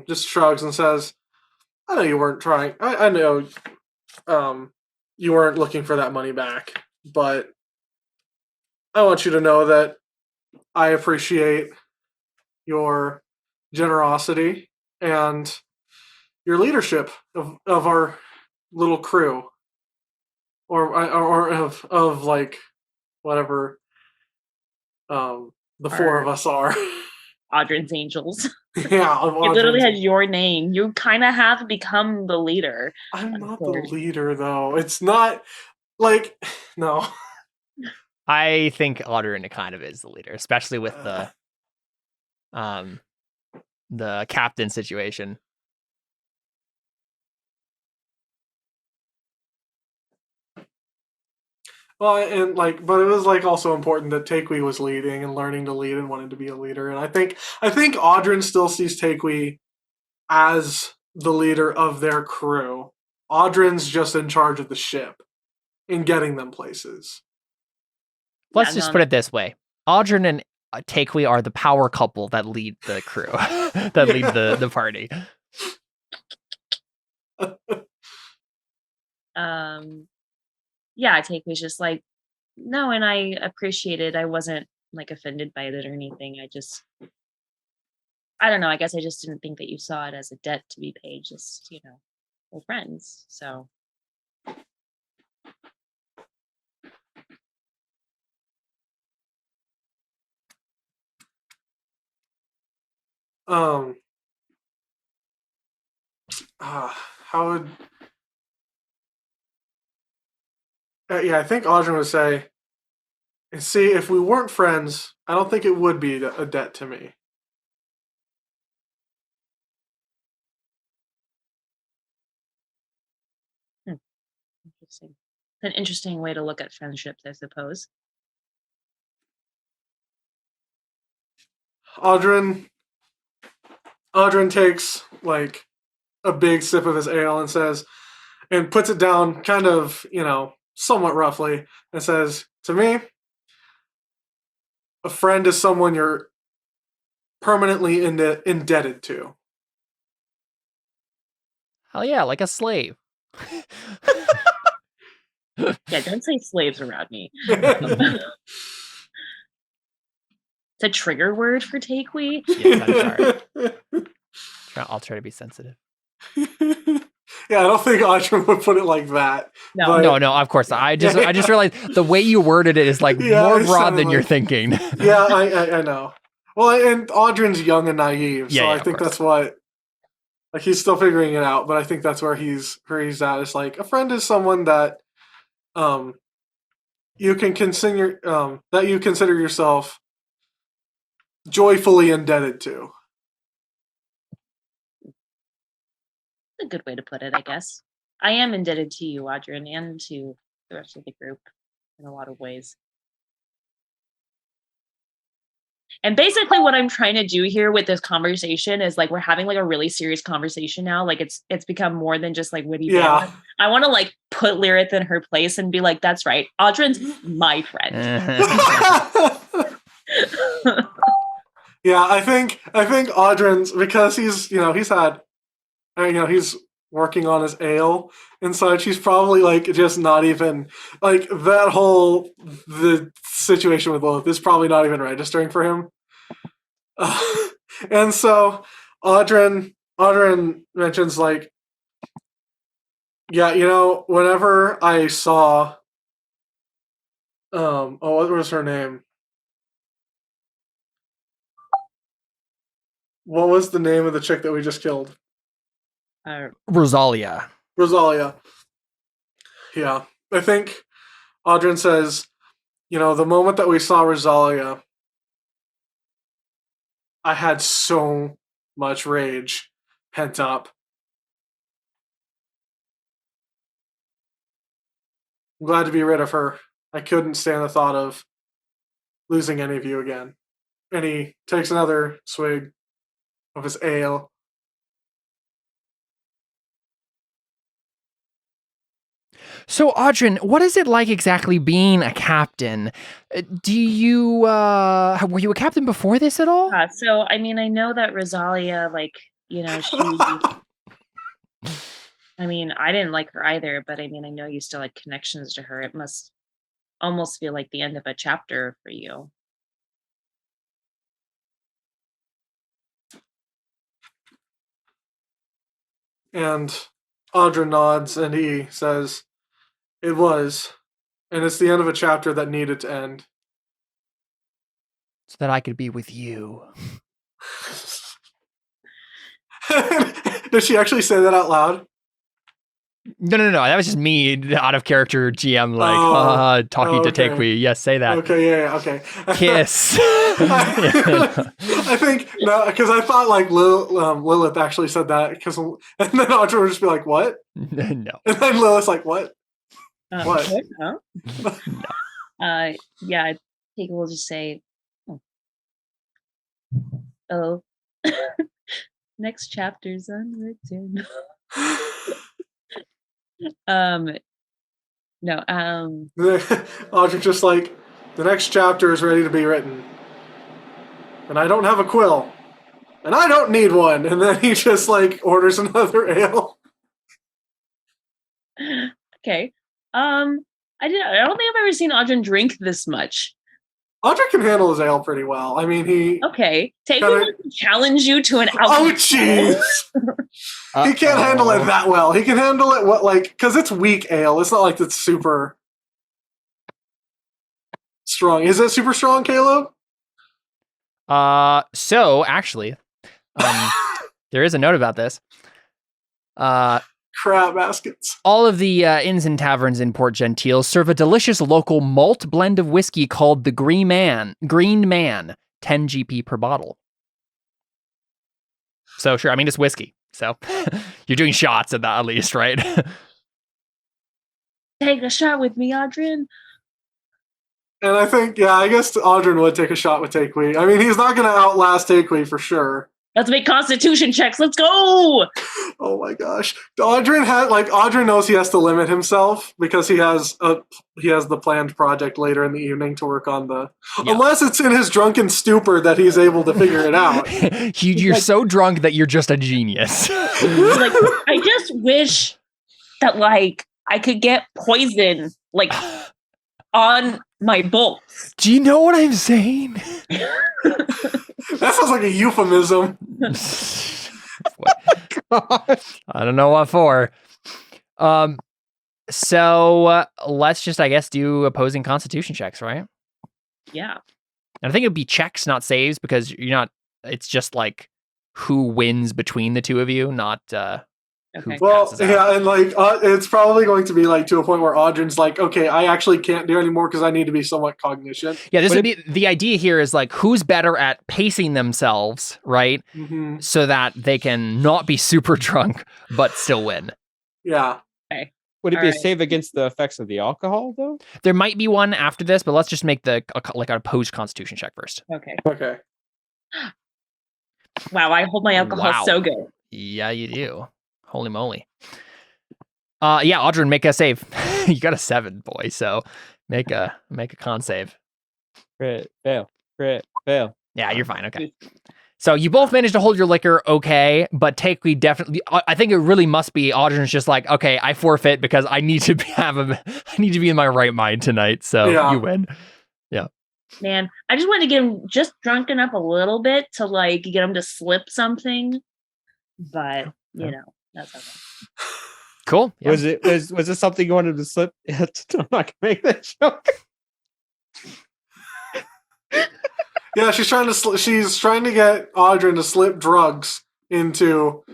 just shrugs and says, "I know you weren't trying. I know you weren't looking for that money back, but I want you to know that I appreciate your generosity and your leadership of our little crew, or of like whatever the four Our- of us are." Audrin's Angels. Yeah, of It literally Audrin's- has your name. You kind of have become the leader. I'm not the course. leader, though. It's not like no. I think Audrin kind of is the leader, especially with the captain situation. Well, and like, but it was like also important that Takei was leading and learning to lead and wanted to be a leader. And I think Audrin still sees Takei as the leader of their crew. Audrin's just in charge of the ship and getting them places. Let's Yeah, just no, put it this way: Audrin and Takei are the power couple that lead the crew, that lead the party. Yeah, Take was just like, no, and I appreciate it. I wasn't like offended by it or anything. I don't know. I guess I just didn't think that you saw it as a debt to be paid. Just, you know, we're friends. So How would? Yeah, I think Audrin would say, "See, if we weren't friends, I don't think it would be a debt to me." interesting. It's an interesting way to look at friendships, I suppose. Audrin takes like a big sip of his ale and says, and puts it down kind of, somewhat roughly, and says, "To me, a friend is someone you're permanently indebted to." Hell yeah, like a slave. Yeah, don't say slaves around me. It's a trigger word for Takei. Yes, I'm sorry. I'll try to be sensitive. Yeah, I don't think Audrin would put it like that. No. but- No, of course not. I just realized the way you worded it is like Yeah, more it broad sounded than you're like- thinking. Yeah, I know. Well, and Audrin's young and naive, so Yeah, I of think course. that's what. Like, he's still figuring it out, but I think that's where he's at. It's like a friend is someone that, you can consider that you consider yourself joyfully indebted to. A good way to put it, I guess. I am indebted to you, Audrin, and to the rest of the group in a lot of ways. And basically what I'm trying to do here with this conversation is like we're having like a really serious conversation now. Like it's become more than just like witty banter. I want to like put Lyrith in her place and be like, that's right. Audrin's my friend. Yeah, I think Audrin's, because he's working on his ale and such, he's probably like just not even like the situation with Lilith is probably not even registering for him. And so Audrin mentions like, yeah, whenever I saw what was her name? What was the name of the chick that we just killed? Rosalia. Yeah. I think Audrin says, the moment that we saw Rosalia, I had so much rage pent up. I'm glad to be rid of her. I couldn't stand the thought of losing any of you again. And he takes another swig of his ale. So, Audrin, what is it like exactly being a captain? Do you, were you a captain before this at all? So, I mean, I know that Rosalia, like, she, I mean, I didn't like her either, but I mean, I know you still had connections to her. It must almost feel like the end of a chapter for you. And Audrin nods and he says, it was, and it's the end of a chapter that needed to end. So that I could be with you. Did she actually say that out loud? No. That was just me, out of character GM, like, talking to Takewee. Yes, say that. Okay, yeah, okay. Kiss. I think, no, because I thought like Lilith actually said that, and then Audra would just be like, what? No. And then Lilith's like, what? What? No. Yeah, Take will just say, oh. Next chapter's unwritten. No. Audrey just like, the next chapter is ready to be written, and I don't have a quill, and I don't need one. And then he just like orders another ale. Okay. I don't think I've ever seen Audrin drink this much. Audrey can handle his ale pretty well. I mean, he... Okay. Take me to challenge you to an alcohol. Oh, jeez! He can't handle it that well. He can handle it, because it's weak ale. It's not like it's super strong. Is it super strong, Caleb? So, actually, there is a note about this. Crab baskets. All of the inns and taverns in Port Gentil serve a delicious local malt blend of whiskey called the Green Man, 10 GP per bottle. So sure, I mean, it's whiskey. So you're doing shots at that at least, right? Take a shot with me, Audrin. And I think, I guess Audrin would take a shot with Takewee. I mean, he's not going to outlast Takewee for sure. Let's make constitution checks. Let's go. Oh my gosh. Audrin knows he has to limit himself because he has the planned project later in the evening to work on unless it's in his drunken stupor that he's able to figure it out. You're so drunk that you're just a genius. I just wish that I could get poison on my bolts. Do you know what I'm saying? That sounds like a euphemism. I don't know what for. So let's just, I guess, do opposing constitution checks, right? Yeah. And I think it would be checks, not saves, because it's just like who wins between the two of you, not Okay. Well, yeah, and it's probably going to be to a point where Audrin's like, okay, I actually can't do anymore because I need to be somewhat cognition. Yeah, this would be the idea here is who's better at pacing themselves, right? Mm-hmm. So that they can not be super drunk but still win. Yeah. Okay. Would it All be a right. save against the effects of the alcohol though? There might be one after this, but let's just make an opposed Constitution check first. Okay. Okay. Wow, I hold my alcohol Wow. so good. Yeah, you do. Holy moly. Yeah, Audrin, make a save. You got a 7, boy. So make a con save. Crit, fail. Crit, fail. Yeah, you're fine. Okay. So you both managed to hold your liquor okay, but Takely definitely. I think it really must be Audrin's just like, okay, I forfeit because I need to I need to be in my right mind tonight. So Yeah. you win. Man, I just wanted to get him just drunk enough a little bit to like get him to slip something, but you know that's okay. Cool. Yeah. Was this something you wanted to slip? I'm not gonna make that joke. Yeah, she's trying to get Audrin to slip drugs into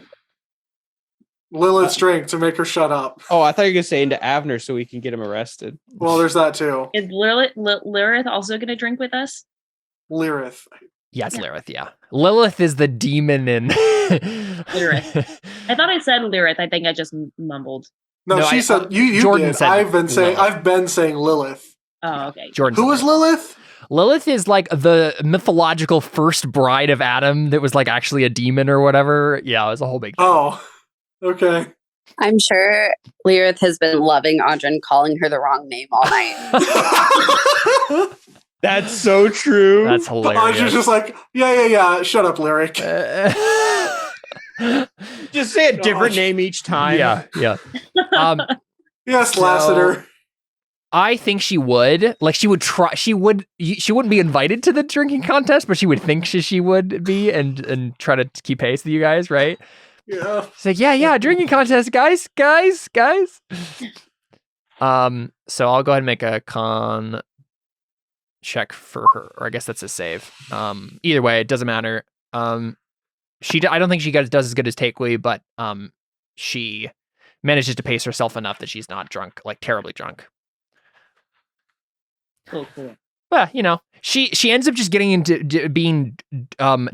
Lilith's drink to make her shut up. Oh, I thought you were gonna say into Avner so we can get him arrested. Well, there's that too. Is Lilith also going to drink with us? Lilith. Yeah, it's Lilith. Yeah, Lilith is the demon in. Lilith. I thought I said Lilith. I think I just mumbled. No, No, she said you Jordan did. said I've been Lilith. saying Lilith. Oh, okay. Jordan. Who was Lilith? Lilith is like the mythological first bride of Adam that was like actually a demon or whatever. Yeah, it was a whole big thing. Oh, okay. I'm sure Lirith has been loving Audrin calling her the wrong name all night. That's so true. That's Audrin's hilarious. just like, yeah. Shut up, Lyric. Just say a different Gosh. name each time. yeah. Yes, So- Lassiter. I think she would. Like she would try. She wouldn't be invited to the drinking contest, but she would think she would be and try to keep pace with you guys, right? Yeah. It's like, yeah, drinking contest, guys. So I'll go ahead and make a con check for her, or I guess that's a save. Either way, it doesn't matter. I don't think she does as good as Takely, but she manages to pace herself enough that she's not drunk, like terribly drunk. Cool. But she ends up just getting into being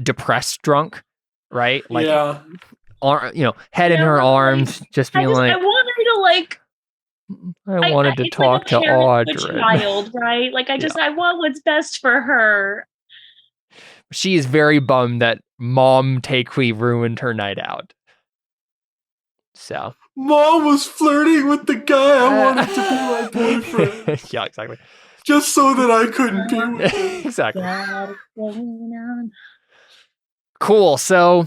depressed drunk, right? Like, yeah. head in her arms, just being I like, want her to like. I wanted to it's talk like to a parent of a Audrin. child, right? Like I want what's best for her. She is very bummed that Mom Takely ruined her night out. So Mom was flirting with the guy I wanted to be my boyfriend. yeah, exactly. Just so that I couldn't be with him. Exactly. Cool. So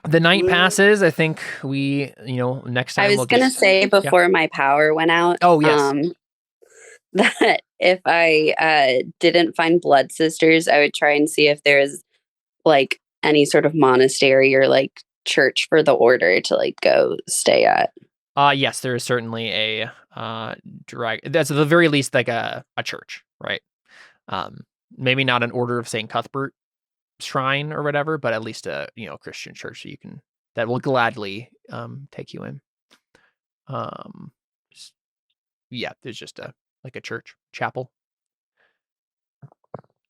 the night passes. I think we, next time I was going to say before my power went out. Oh, yes. That if I didn't find blood sisters, I would try and see if there's like any sort of monastery or like church for the order to like go stay at. Yes, there is certainly a that's at the very least like a church, right? Maybe not an Order of St. Cuthbert shrine or whatever, but at least a Christian church that will gladly take you in. There's just a church chapel.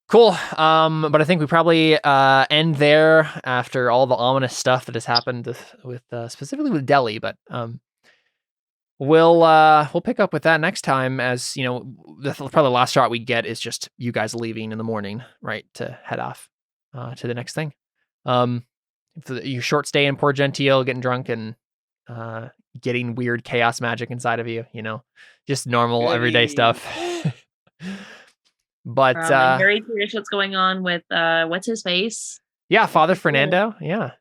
Cool. But I think we probably end there after all the ominous stuff that has happened with specifically with Delhi, but we'll pick up with that next time. As probably the last shot we get is just you guys leaving in the morning, right, to head off to the next thing. Your short stay in Port Gentil, getting drunk and getting weird chaos magic inside of you, just normal everyday stuff. But I'm very curious what's going on with what's his face. Yeah, Father Fernando. Yeah.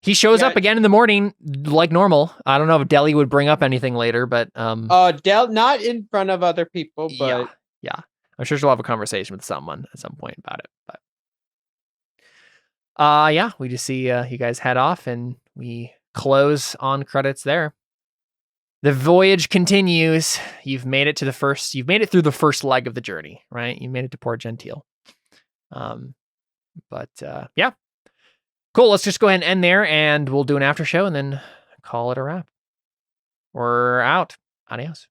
He shows up again in the morning like normal. I don't know if Delhi would bring up anything later, but not in front of other people, but yeah. I'm sure she'll have a conversation with someone at some point about it. But we just see you guys head off and we close on credits there. The voyage continues. You've made it through the first leg of the journey, right? You made it to Port Gentil. Cool. Let's just go ahead and end there and we'll do an after show and then call it a wrap. We're out. Adios.